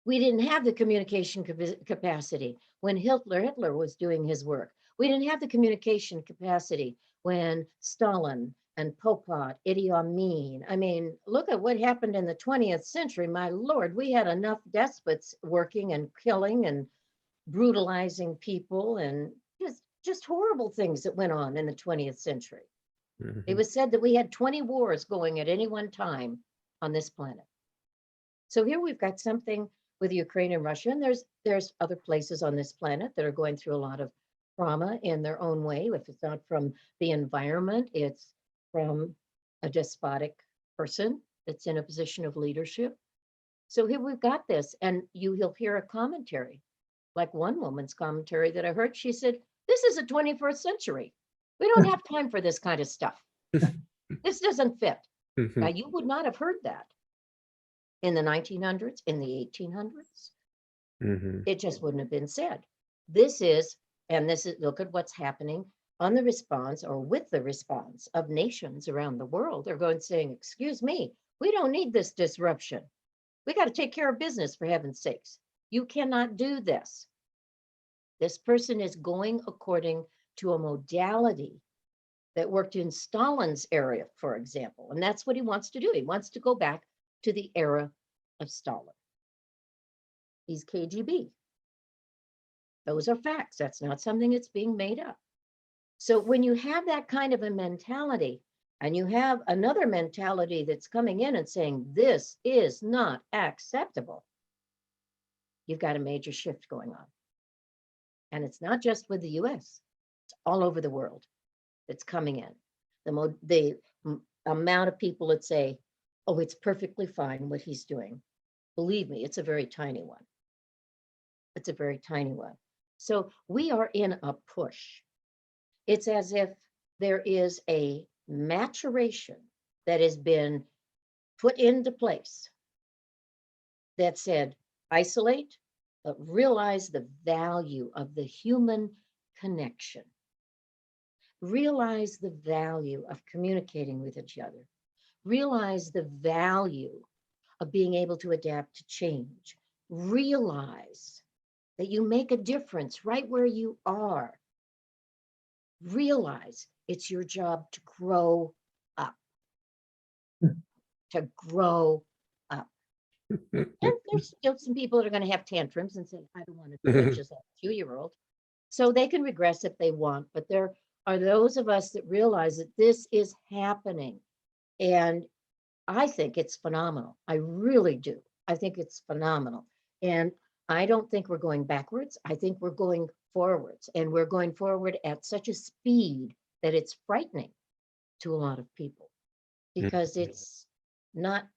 we didn't have the communication capacity when Hitler was doing his work. We didn't have the communication capacity when Stalin and Pol Pot, Idi Amin. I mean, look at what happened in the 20th century. My Lord, we had enough despots working and killing and brutalizing people and just horrible things that went on in the 20th century. Mm-hmm. It was said that we had 20 wars going at any one time on this planet. So here we've got something with Ukraine and Russia, and there's other places on this planet that are going through a lot of trauma in their own way. If it's not from the environment, it's from a despotic person that's in a position of leadership. So here we've got this, and you'll hear a commentary, like one woman's commentary that I heard. She said, "This is the 21st century. We don't have time for this kind of stuff. This doesn't fit." Now, you would not have heard that in the 1900s, in the 1800s. It just wouldn't have been said. This is, look at what's happening on the response or with the response of nations around the world. They're going saying, "Excuse me, we don't need this disruption. We got to take care of business, for heaven's sakes. You cannot do this." This person is going according to a modality that worked in Stalin's era, for example. And that's what he wants to do. He wants to go back to the era of Stalin. He's KGB. Those are facts. That's not something that's being made up. So when you have that kind of a mentality, and you have another mentality that's coming in and saying, this is not acceptable, you've got a major shift going on. And it's not just with the US, it's all over the world that's coming in. The amount of people that say, "Oh, it's perfectly fine what he's doing." Believe me, it's a very tiny one. It's a very tiny one. So we are in a push. It's as if there is a maturation that has been put into place that said, isolate, but realize the value of the human connection. Realize the value of communicating with each other. Realize the value of being able to adapt to change. Realize that you make a difference right where you are. Realize it's your job to grow up. To grow up. And there's still some people that are going to have tantrums and say, "I don't want to do it," just like a 2-year-old. So they can regress if they want, but there are those of us that realize that this is happening. And I think it's phenomenal. I really do. I think it's phenomenal. And I don't think we're going backwards. I think we're going forwards, and we're going forward at such a speed that it's frightening to a lot of people because it's not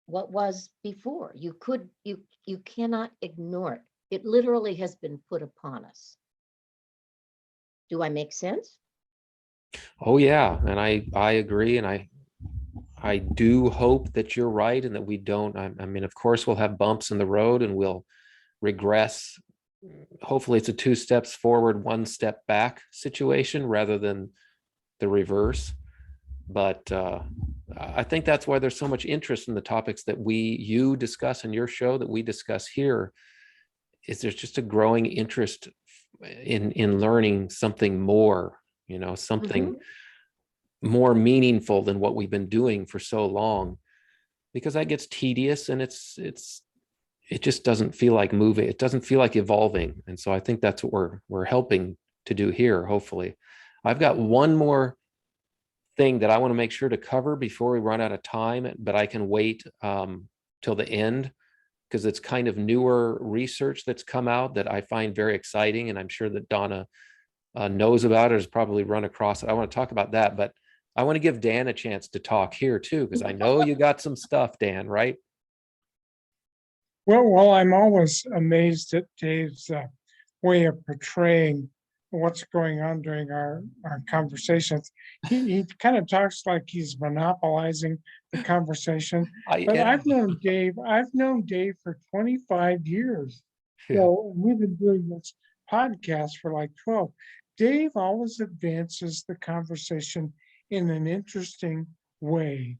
what was before. You cannot ignore it. It literally has been put upon us. Do I make sense? Oh yeah, and I agree, and I do hope that you're right and that we don't. I mean, of course, we'll have bumps in the road and we'll regress. Hopefully, it's a 2 steps forward, 1 step back situation rather than the reverse. But I think that's why there's so much interest in the topics that you discuss in your show, that we discuss here. Is there's just a growing interest in learning something more, something more meaningful than what we've been doing for so long, because that gets tedious and it just doesn't feel like moving. It doesn't feel like evolving. And so I think that's what we're helping to do here. Hopefully, I've got one more thing that I want to make sure to cover before we run out of time, but I can wait till the end, because it's kind of newer research that's come out that I find very exciting. And I'm sure that Donna knows about it, has probably run across it. I want to talk about that, but I want to give Dan a chance to talk here too, because I know you got some stuff, Dan, right? Well, I'm always amazed at Dave's way of portraying what's going on during our conversations. He kind of talks like he's monopolizing the conversation. But Yeah. I've known Dave for 25 years. Yeah. So we've been doing this podcast for like 12. Dave always advances the conversation in an interesting way.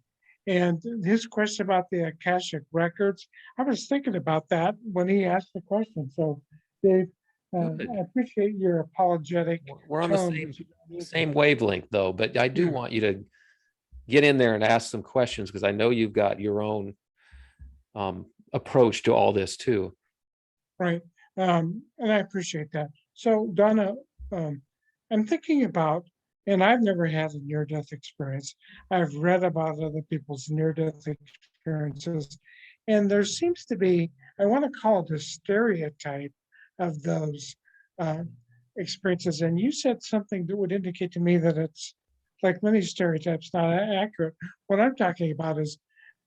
And his question about the Akashic records, I was thinking about that when he asked the question. So, Dave, I appreciate your apologetic We're on the tone. same wavelength though, but I do want you to get in there and ask some questions, because I know you've got your own approach to all this too. Right. And I appreciate that. So, Donna, I'm thinking about, and I've never had a near-death experience. I've read about other people's near-death experiences, and there seems to be, I want to call it a stereotype of those experiences. And you said something that would indicate to me that it's, like many stereotypes, not accurate. What I'm talking about is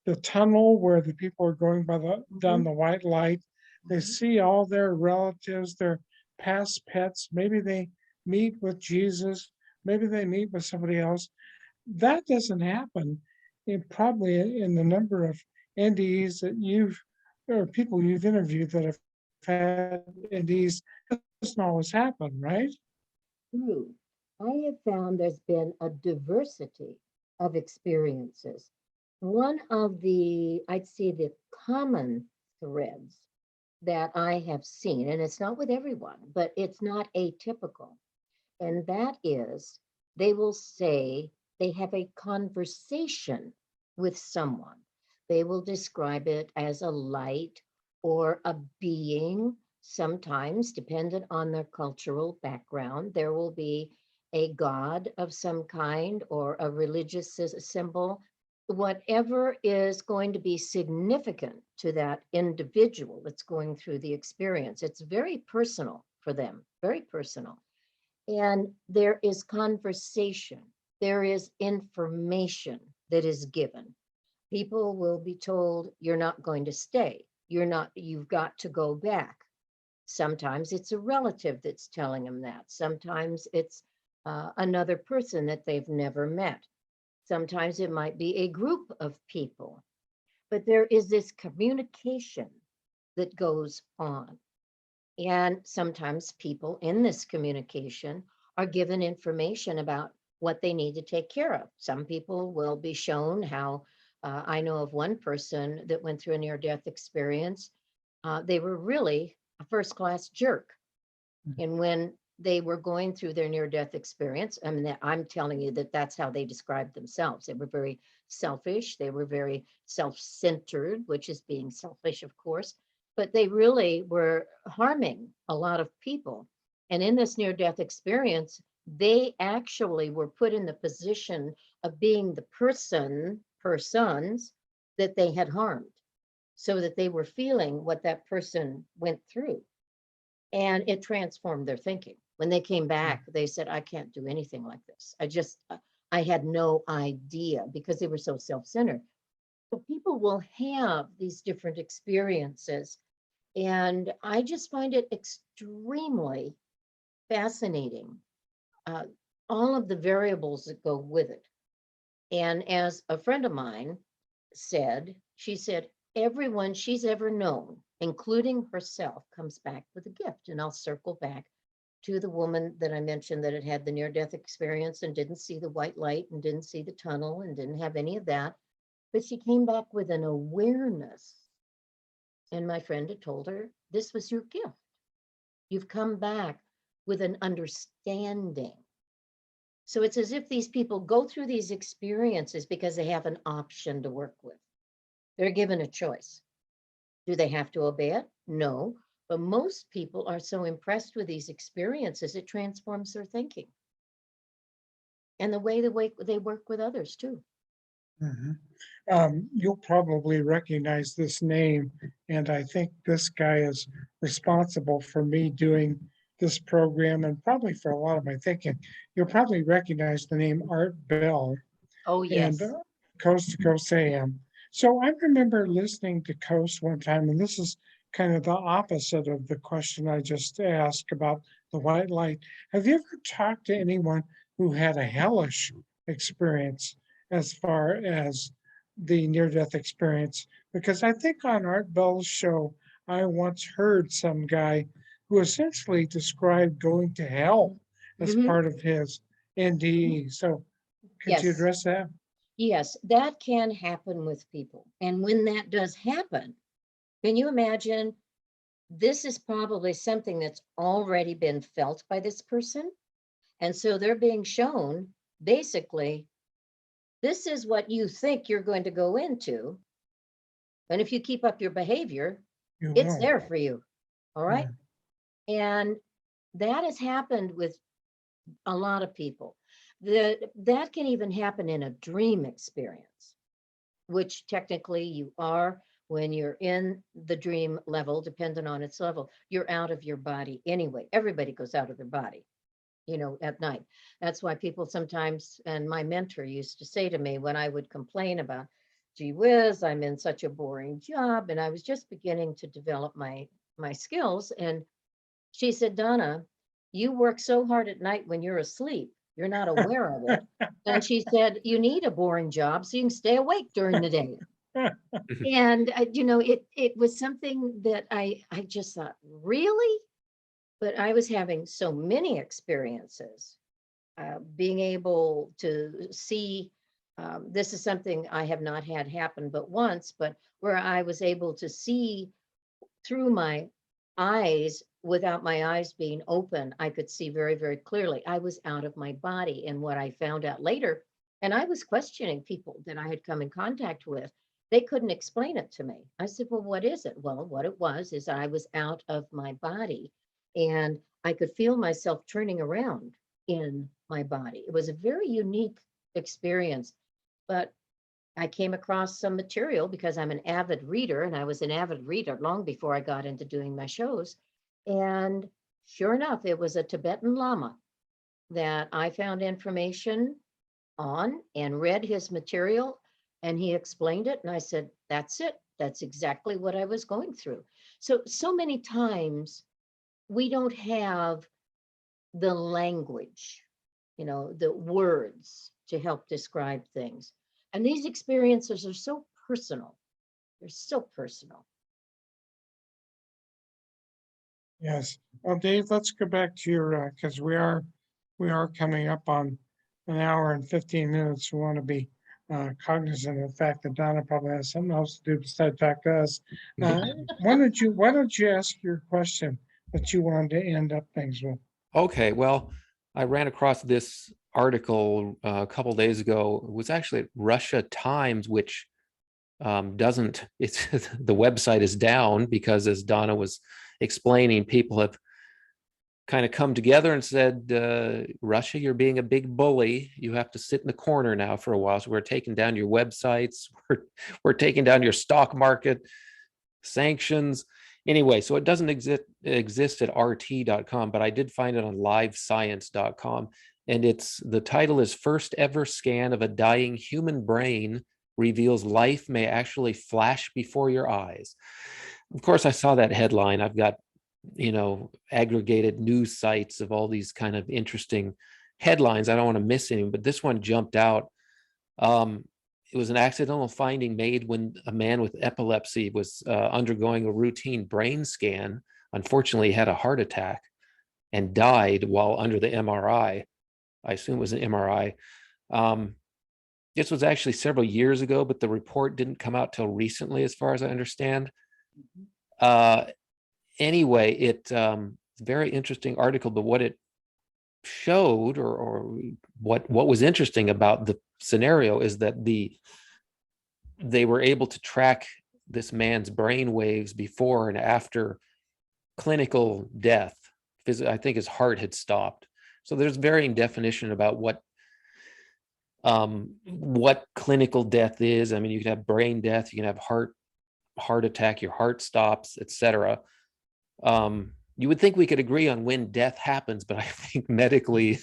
the tunnel where the people are going by down the white light. They see all their relatives, their past pets. Maybe they meet with Jesus. Maybe they meet with somebody else. That doesn't happen probably in the number of NDEs that or people you've interviewed that have had NDEs. It doesn't always happen, right? True. I have found there's been a diversity of experiences. One of the, I'd say, the common threads that I have seen, and it's not with everyone, but it's not atypical, and that is they will say they have a conversation with someone. They will describe it as a light or a being. Sometimes, dependent on their cultural background, there will be a god of some kind or a religious symbol, whatever is going to be significant to that individual that's going through the experience. It's very personal for them, very personal. And there is conversation, there is information that is given. People will be told, you're not going to stay. You've got to go back. Sometimes it's a relative that's telling them that. Sometimes it's another person that they've never met. Sometimes it might be a group of people. But there is this communication that goes on. And sometimes people in this communication are given information about what they need to take care of. Some people will be shown how, I know of one person that went through a near-death experience. They were really a first-class jerk. And when they were going through their near-death experience, I mean, I'm telling you that that's how they described themselves. They were very selfish. They were very self-centered, which is being selfish, of course, but they really were harming a lot of people. And in this near-death experience, they actually were put in the position of being the persons that they had harmed. so that they were feeling what that person went through. And it transformed their thinking. When they came back, they said, I can't do anything like this. I had no idea, because they were so self-centered. So people will have these different experiences. And I just find it extremely fascinating, all of the variables that go with it. And as a friend of mine said, she said, everyone she's ever known, including herself, comes back with a gift. And I'll circle back to the woman that I mentioned that had the near-death experience and didn't see the white light and didn't see the tunnel and didn't have any of that. But she came back with an awareness. And my friend had told her, this was your gift. You've come back with an understanding. So it's as if these people go through these experiences because they have an option to work with. They're given a choice. Do they have to obey it? No. But most people are so impressed with these experiences, it transforms their thinking. And the way they work with others too. You'll probably recognize this name, and I think this guy is responsible for me doing this program and probably for a lot of my thinking. You'll probably recognize the name Art Bell Oh, yes. and Coast to Coast AM. So I remember listening to Coast one time, and this is kind of the opposite of the question I just asked about the white light. Have you ever talked to anyone who had a hellish experience as far as the near-death experience? Because I think on Art Bell's show, I once heard some guy who essentially described going to hell as Mhm. part of his NDE. So could you Yes. address that? Yes, that can happen with people. And when that does happen, can you imagine? This is probably something that's already been felt by this person. And so they're being shown, basically, this is what you think you're going to go into. And if you keep up your behavior, You it's will. there for you. All right. And that has happened with a lot of people. That can even happen in a dream experience, which technically you are when you're in the dream level, depending on its level, you're out of your body anyway. Everybody goes out of their body, at night. That's why people sometimes, and my mentor used to say to me when I would complain about, gee whiz, I'm in such a boring job, and I was just beginning to develop my skills. And she said, Donna, you work so hard at night when you're asleep, you're not aware of it. And she said, you need a boring job so you can stay awake during the day. And it was something that I just thought, really? But I was having so many experiences, being able to see, this is something I have not had happen but once, but where I was able to see through my eyes, without my eyes being open, I could see very, very clearly. I was out of my body. And what I found out later, and I was questioning people that I had come in contact with, they couldn't explain it to me. I said, well, what is it? Well, what it was is I was out of my body and I could feel myself turning around in my body. It was a very unique experience, but I came across some material because I'm an avid reader, and I was an avid reader long before I got into doing my shows. And sure enough, it was a Tibetan Lama that I found information on and read his material, and he explained it. And I said, that's it. That's exactly what I was going through. So many times we don't have the language, the words to help describe things. And these experiences are so personal. They're so personal. Yes. Well, Dave, let's go back to your, because we are coming up on an hour and 15 minutes. We want to be cognizant of the fact that Donna probably has something else to do besides talk to us. Why don't you ask your question that you wanted to end up things with? Okay, well, I ran across this article a couple days ago. It was actually at Russia Times, which doesn't, it's the website is down because, as Donna was explaining, people have kind of come together and said, Russia, you're being a big bully. You have to sit in the corner now for a while. So we're taking down your websites. We're taking down your stock market. sanctions. Anyway, so it doesn't exist at rt.com, but I did find it on livescience.com. And the title is First Ever Scan of a Dying Human Brain Reveals Life May Actually Flash Before Your Eyes. Of course, I saw that headline. I've got, aggregated news sites of all these kind of interesting headlines. I don't want to miss any, but this one jumped out. It was an accidental finding made when a man with epilepsy was undergoing a routine brain scan. Unfortunately, he had a heart attack and died while under the MRI. I assume it was an MRI. This was actually several years ago, but the report didn't come out till recently, as far as I understand. Anyway, it's very interesting article, but what it showed, or what was interesting about the scenario, is that they were able to track this man's brain waves before and after clinical death. I think his heart had stopped. So there's varying definition about what clinical death is. I mean, you can have brain death, you can have heart attack, your heart stops, etc. You would think we could agree on when death happens, but I think medically,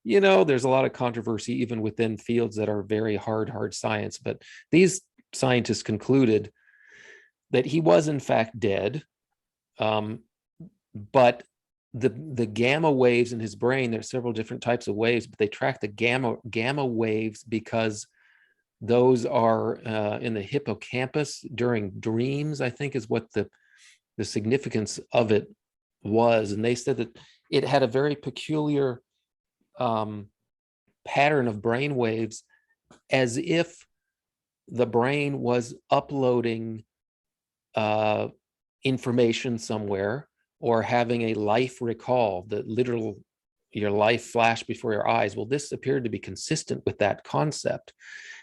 there's a lot of controversy even within fields that are very hard science. But these scientists concluded that he was in fact dead, but the gamma waves in his brain, there's several different types of waves, but they track the gamma waves because those are in the hippocampus during dreams, I think is what the significance of it was. And they said that it had a very peculiar pattern of brain waves, as if the brain was uploading information somewhere, or having a life recall, the literal, your life flash before your eyes. Well, this appeared to be consistent with that concept.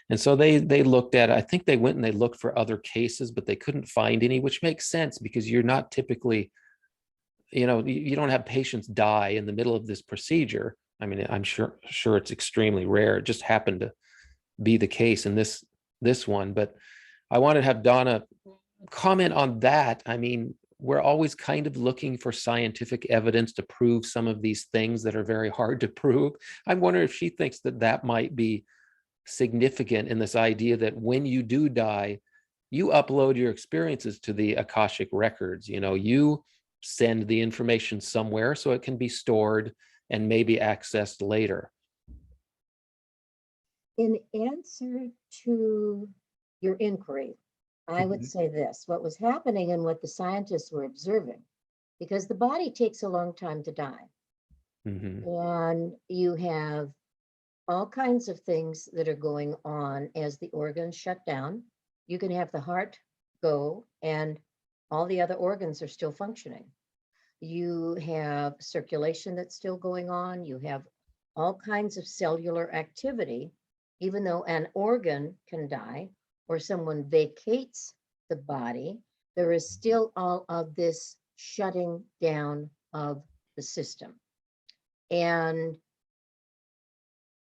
And so they looked at it. I think they went and they looked for other cases, but they couldn't find any, which makes sense because you're not typically, you don't have patients die in the middle of this procedure. I mean, I'm sure it's extremely rare. It just happened to be the case in this one. But I want to have Donna comment on that. I mean, we're always kind of looking for scientific evidence to prove some of these things that are very hard to prove. I'm wondering if she thinks that might be significant in this idea that when you do die, you upload your experiences to the Akashic records. You send the information somewhere so it can be stored and maybe accessed later. In answer to your inquiry, I would say this: what was happening and what the scientists were observing, because the body takes a long time to die. And you have all kinds of things that are going on as the organs shut down. You can have the heart go and all the other organs are still functioning. You have circulation that's still going on. You have all kinds of cellular activity, even though an organ can die or someone vacates the body, there is still all of this shutting down of the system. And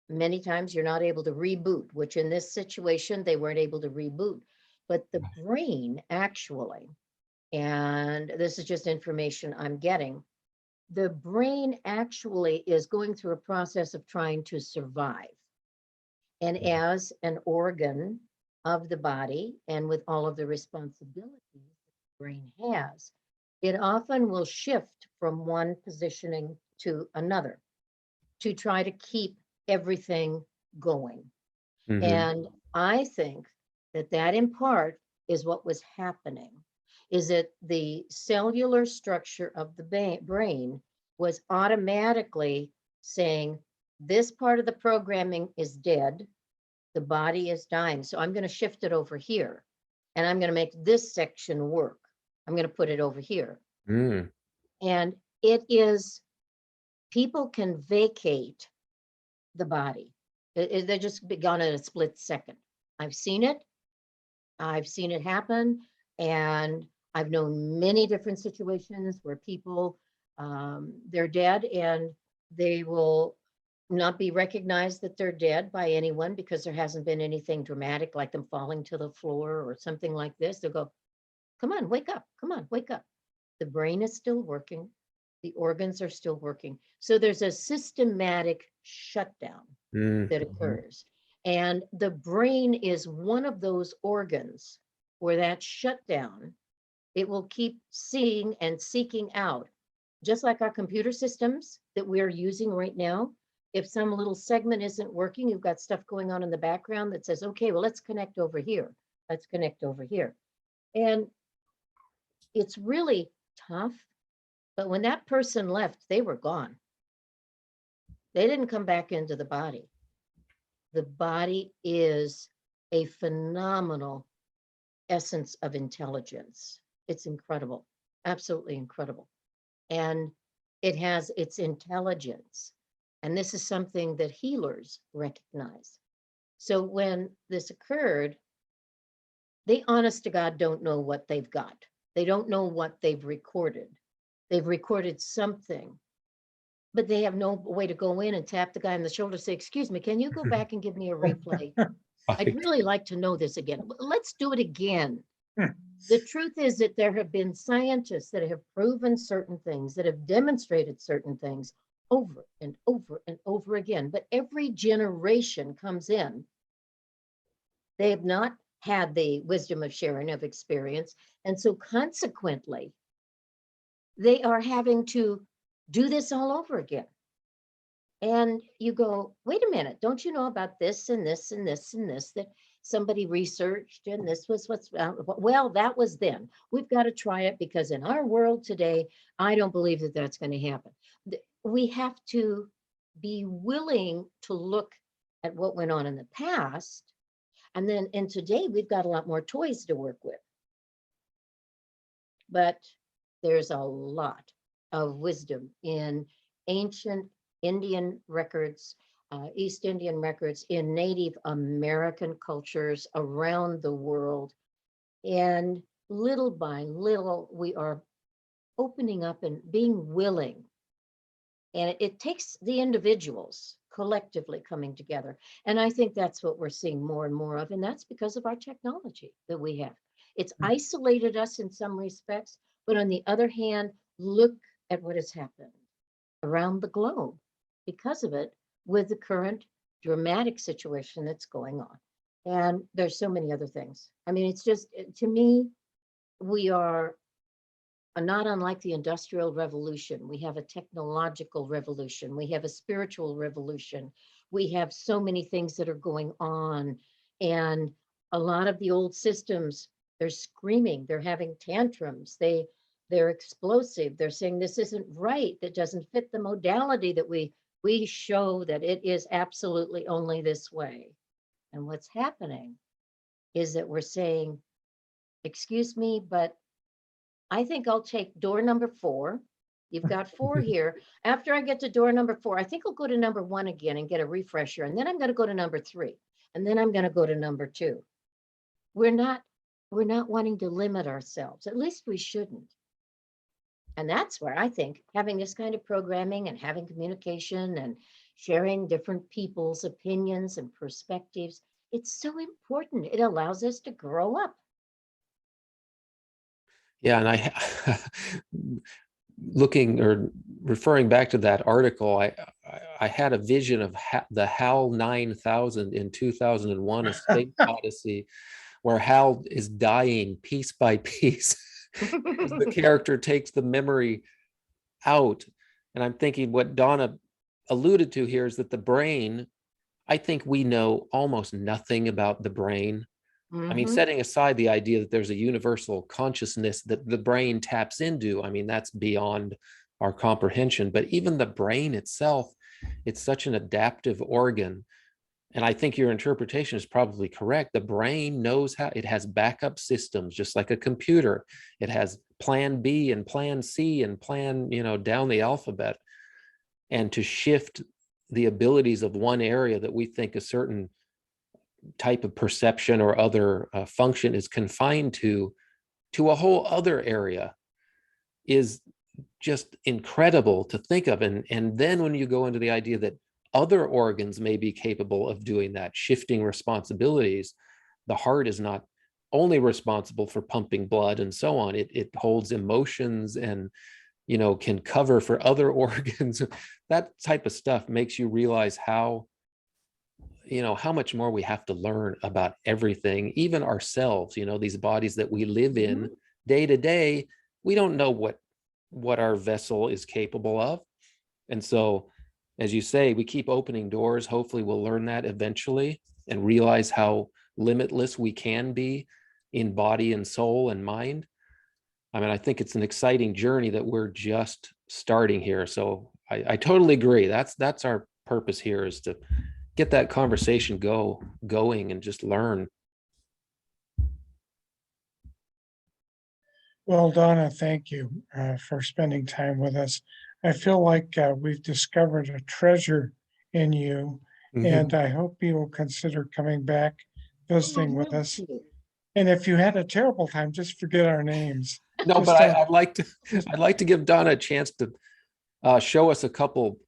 many times you're not able to reboot, which in this situation, they weren't able to reboot. But the brain actually, and this is just information I'm getting, the brain actually is going through a process of trying to survive. And as an organ of the body and with all of the responsibilities the brain has, it often will shift from one positioning to another to try to keep everything going. And I think that in part is what was happening, is that the cellular structure of the brain was automatically saying, this part of the programming is dead, the body is dying, so I'm going to shift it over here, and I'm going to make this section work. I'm going to put it over here. And it is, people can vacate the body. They're just gone in a split second. I've seen it happen, and I've known many different situations where people, they're dead and they will not be recognized that they're dead by anyone because there hasn't been anything dramatic like them falling to the floor or something like this. They'll go, come on, wake up, come on, wake up. The brain is still working. The organs are still working. So there's a systematic shutdown that occurs. And the brain is one of those organs where that shutdown, it will keep seeing and seeking out, just like our computer systems that we're using right now. If some little segment isn't working, you've got stuff going on in the background that says, okay, well, let's connect over here. Let's connect over here. And it's really tough. But when that person left, they were gone. They didn't come back into the body. The body is a phenomenal essence of intelligence. It's incredible, absolutely incredible. And it has its intelligence. And this is something that healers recognize. So when this occurred, they honest to God don't know what they've got. They don't know what they've recorded. They've recorded something, but they have no way to go in and tap the guy on the shoulder and say, excuse me, can you go back and give me a replay? I'd really like to know this again. Let's do it again. The truth is that there have been scientists that have proven certain things, that have demonstrated certain things over and over and over again. But every generation comes in, they have not had the wisdom of sharing of experience. And so consequently, they are having to do this all over again. And you go, wait a minute, don't you know about this and this and this and this that somebody researched, and this was what's, well, that was then. We've got to try it because in our world today, I don't believe that that's going to happen. We have to be willing to look at what went on in the past. And then, and today we've got a lot more toys to work with. But there's a lot of wisdom in ancient Indian records, East Indian records, in Native American cultures around the world. And little by little, we are opening up and being willing. And it takes the individuals collectively coming together. And I think that's what we're seeing more and more of. And that's because of our technology that we have. It's isolated us in some respects, but on the other hand, look at what has happened around the globe because of it with the current dramatic situation that's going on. And there's so many other things. I mean, it's just, to me, we are not unlike the Industrial Revolution. We have a technological revolution. We have a spiritual revolution. We have so many things that are going on. And a lot of the old systems, they're screaming, they're having tantrums, they're explosive. They're saying this isn't right. That doesn't fit the modality that we show that it is absolutely only this way. And what's happening is that we're saying, excuse me, but I think I'll take door number 4. You've got 4 here. After I get to door number 4, I think I'll go to number 1 again and get a refresher. And then I'm going to go to number 3. And then I'm going to go to number 2. We're not wanting to limit ourselves. At least we shouldn't. And that's where I think having this kind of programming and having communication and sharing different people's opinions and perspectives, it's so important. It allows us to grow up. Yeah, and I looking or referring back to that article, I had a vision of the HAL 9000 in 2001, A Space Odyssey, where HAL is dying piece by piece as the character takes the memory out. And I'm thinking what Donna alluded to here is that the brain, I think we know almost nothing about the brain. I mean, setting aside the idea that there's a universal consciousness that the brain taps into, I mean, that's beyond our comprehension. But even the brain itself, it's such an adaptive organ. And I think your interpretation is probably correct. The brain knows how, it has backup systems, just like a computer. It has plan B and plan C and plan, down the alphabet. And to shift the abilities of one area that we think a certain type of perception or other function is confined to a whole other area is just incredible to think of. And then when you go into the idea that other organs may be capable of doing that, shifting responsibilities, the heart is not only responsible for pumping blood and so on. It holds emotions and, you know, can cover for other organs. That type of stuff makes you realize how, you know, how much more we have to learn about everything, even ourselves, you know, these bodies that we live in day to day. We don't know what our vessel is capable of. And so, as you say, we keep opening doors. Hopefully we'll learn that eventually and realize how limitless we can be in body and soul and mind. I mean, I think it's an exciting journey that we're just starting here. So I totally agree. That's our purpose here, is to get that conversation going and just learn. Well, Donna, thank you for spending time with us. I feel like we've discovered a treasure in you, and I hope you will consider coming back, visiting with us. And if you had a terrible time, just forget our names. No, Just but don't- I'd like to give Donna a chance to show us a couple.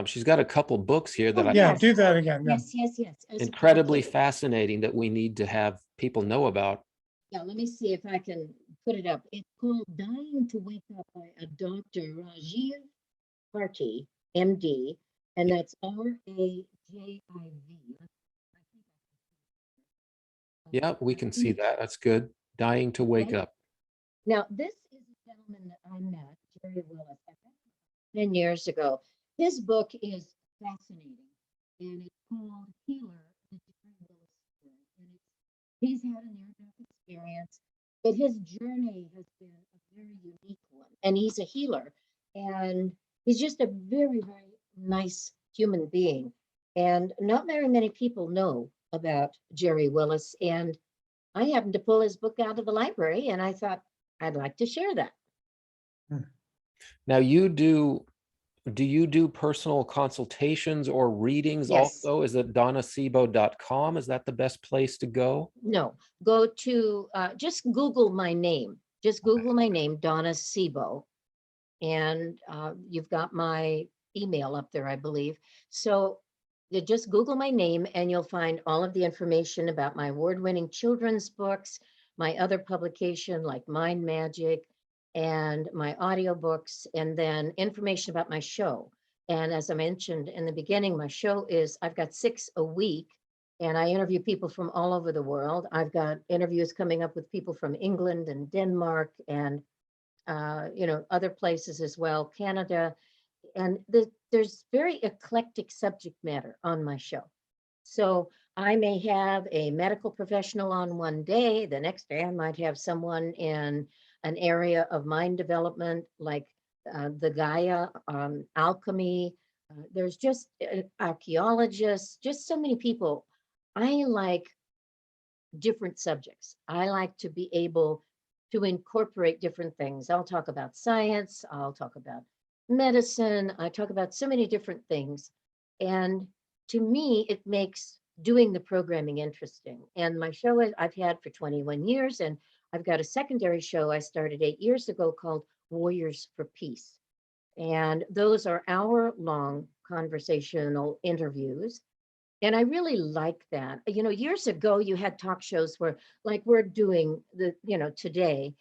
She's got a couple books here that Yeah, do that again. Yeah. Yes. incredibly fascinating that we need to have people know about. Yeah, let me see if I can put it up. It's called Dying to Wake Up by a Dr. Rajiv Bharti, MD, and that's Rajiv. Yeah, we can see that. That's good. Dying to wake Okay. up. Now, this is a gentleman that I met, Jerry Willis, I think 10 years ago. His book is fascinating, and it's called Healer, the Jerry Willis Story. And he's had a near-death experience, but his journey has been a very unique one. And he's a healer, and he's just a very, very nice human being. And not very many people know about Jerry Willis. And I happened to pull his book out of the library, and I thought I'd like to share that. Now do you do personal consultations or readings Yes. also? Is it donnaseebo.com? Is that the best place to go? No, go to just Google my name. Just Google my name, Donna Seebo, and you've got my email up there, I believe. So you just Google my name, and you'll find all of the information about my award-winning children's books, my other publication like Mind Magic, and my audiobooks, and then information about my show. And as I mentioned in the beginning, my show is, I've got 6 a week, and I interview people from all over the world. I've got interviews coming up with people from England and Denmark and other places as well, Canada. And there's very eclectic subject matter on my show. So I may have a medical professional on one day, the next day I might have someone in an area of mind development, like the Gaia, alchemy. There's just archaeologists, just so many people. I like different subjects. I like to be able to incorporate different things. I'll talk about science, I'll talk about medicine, I talk about so many different things. And to me, it makes doing the programming interesting. And my show I've had for 21 years, and I've got a secondary show I started 8 years ago called Warriors for Peace. And those are hour-long conversational interviews. And I really like that. Years ago, you had talk shows where, like we're doing today,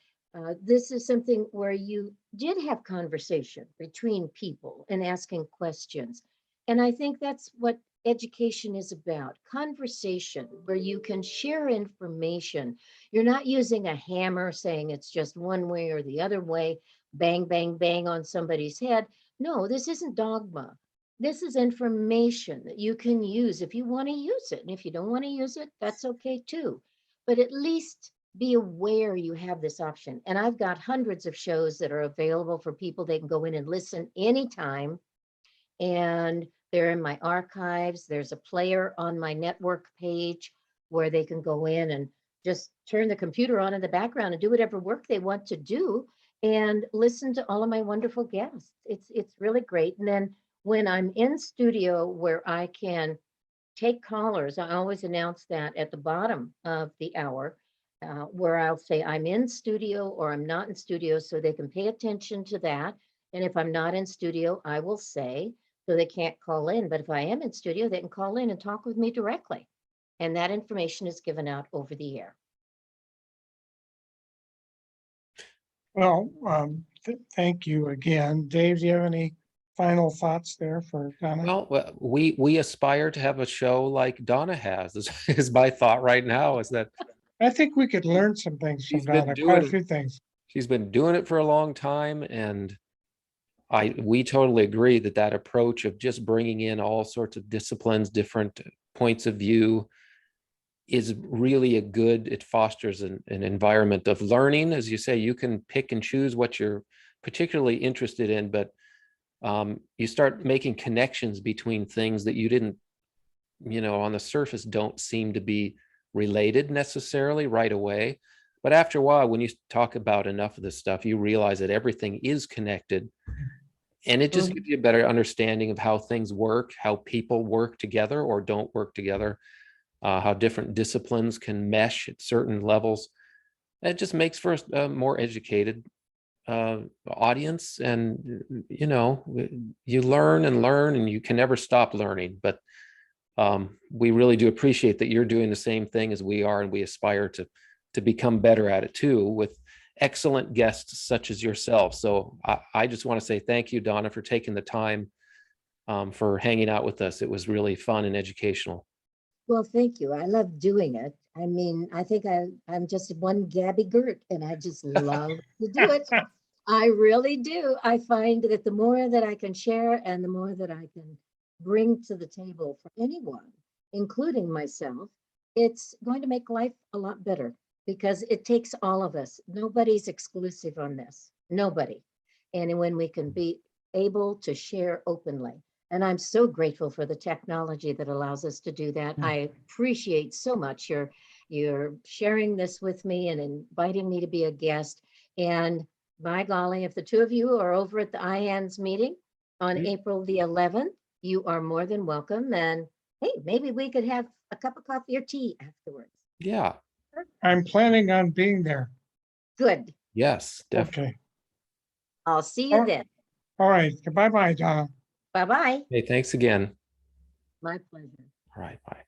this is something where you did have conversation between people and asking questions. And I think that's what education is about, conversation where you can share information. You're not using a hammer saying it's just one way or the other way, bang, bang, bang on somebody's head. No, this isn't dogma. This is information that you can use if you want to use it. And if you don't want to use it, that's okay too. But at least be aware you have this option. And I've got hundreds of shows that are available for people. They can go in and listen anytime. And they're in my archives. There's a player on my network page where they can go in and just turn the computer on in the background and do whatever work they want to do and listen to all of my wonderful guests. It's really great. And then when I'm in studio where I can take callers, I always announce that at the bottom of the hour, where I'll say I'm in studio or I'm not in studio, so they can pay attention to that. And if I'm not in studio, I will say, so they can't call in. But if I am in studio, they can call in and talk with me directly. And that information is given out over the air. Well, thank you again. Dave, do you have any final thoughts there for Donna? Well, we aspire to have a show like Donna has, is my thought right now, is that I think we could learn some things from she's been Donna, quite a doing few things. she's been doing it for a long time, and we totally agree that that approach of just bringing in all sorts of disciplines, different points of view, is really a good, it fosters an environment of learning. As you say, you can pick and choose what you're particularly interested in, but you start making connections between things that you didn't, on the surface don't seem to be related necessarily right away. But after a while, when you talk about enough of this stuff, you realize that everything is connected. And it just gives you a better understanding of how things work, how people work together or don't work together, how different disciplines can mesh at certain levels. It just makes for a more educated audience. And, you learn and learn, and you can never stop learning. But we really do appreciate that you're doing the same thing as we are, and we aspire to become better at it too, with excellent guests such as yourself. So I just want to say thank you, Donna, for taking the time, for hanging out with us. It was really fun and educational. Well, thank you. I love doing it. I mean, I think I'm just one Gabby Gert, and I just love to do it. I really do. I find that the more that I can share and the more that I can bring to the table for anyone, including myself, it's going to make life a lot better, because it takes all of us. Nobody's exclusive on this, nobody. And when we can be able to share openly, and I'm so grateful for the technology that allows us to do that. I appreciate so much your sharing this with me and inviting me to be a guest. And by golly, if the two of you are over at the IANS meeting on April the 11th, you are more than welcome. And hey, maybe we could have a cup of coffee or tea afterwards. Yeah. I'm planning on being there. Good. Yes, definitely. Okay. I'll see you then. All right. Bye-bye, Donna. Bye-bye. Hey, thanks again. My pleasure. All right, bye.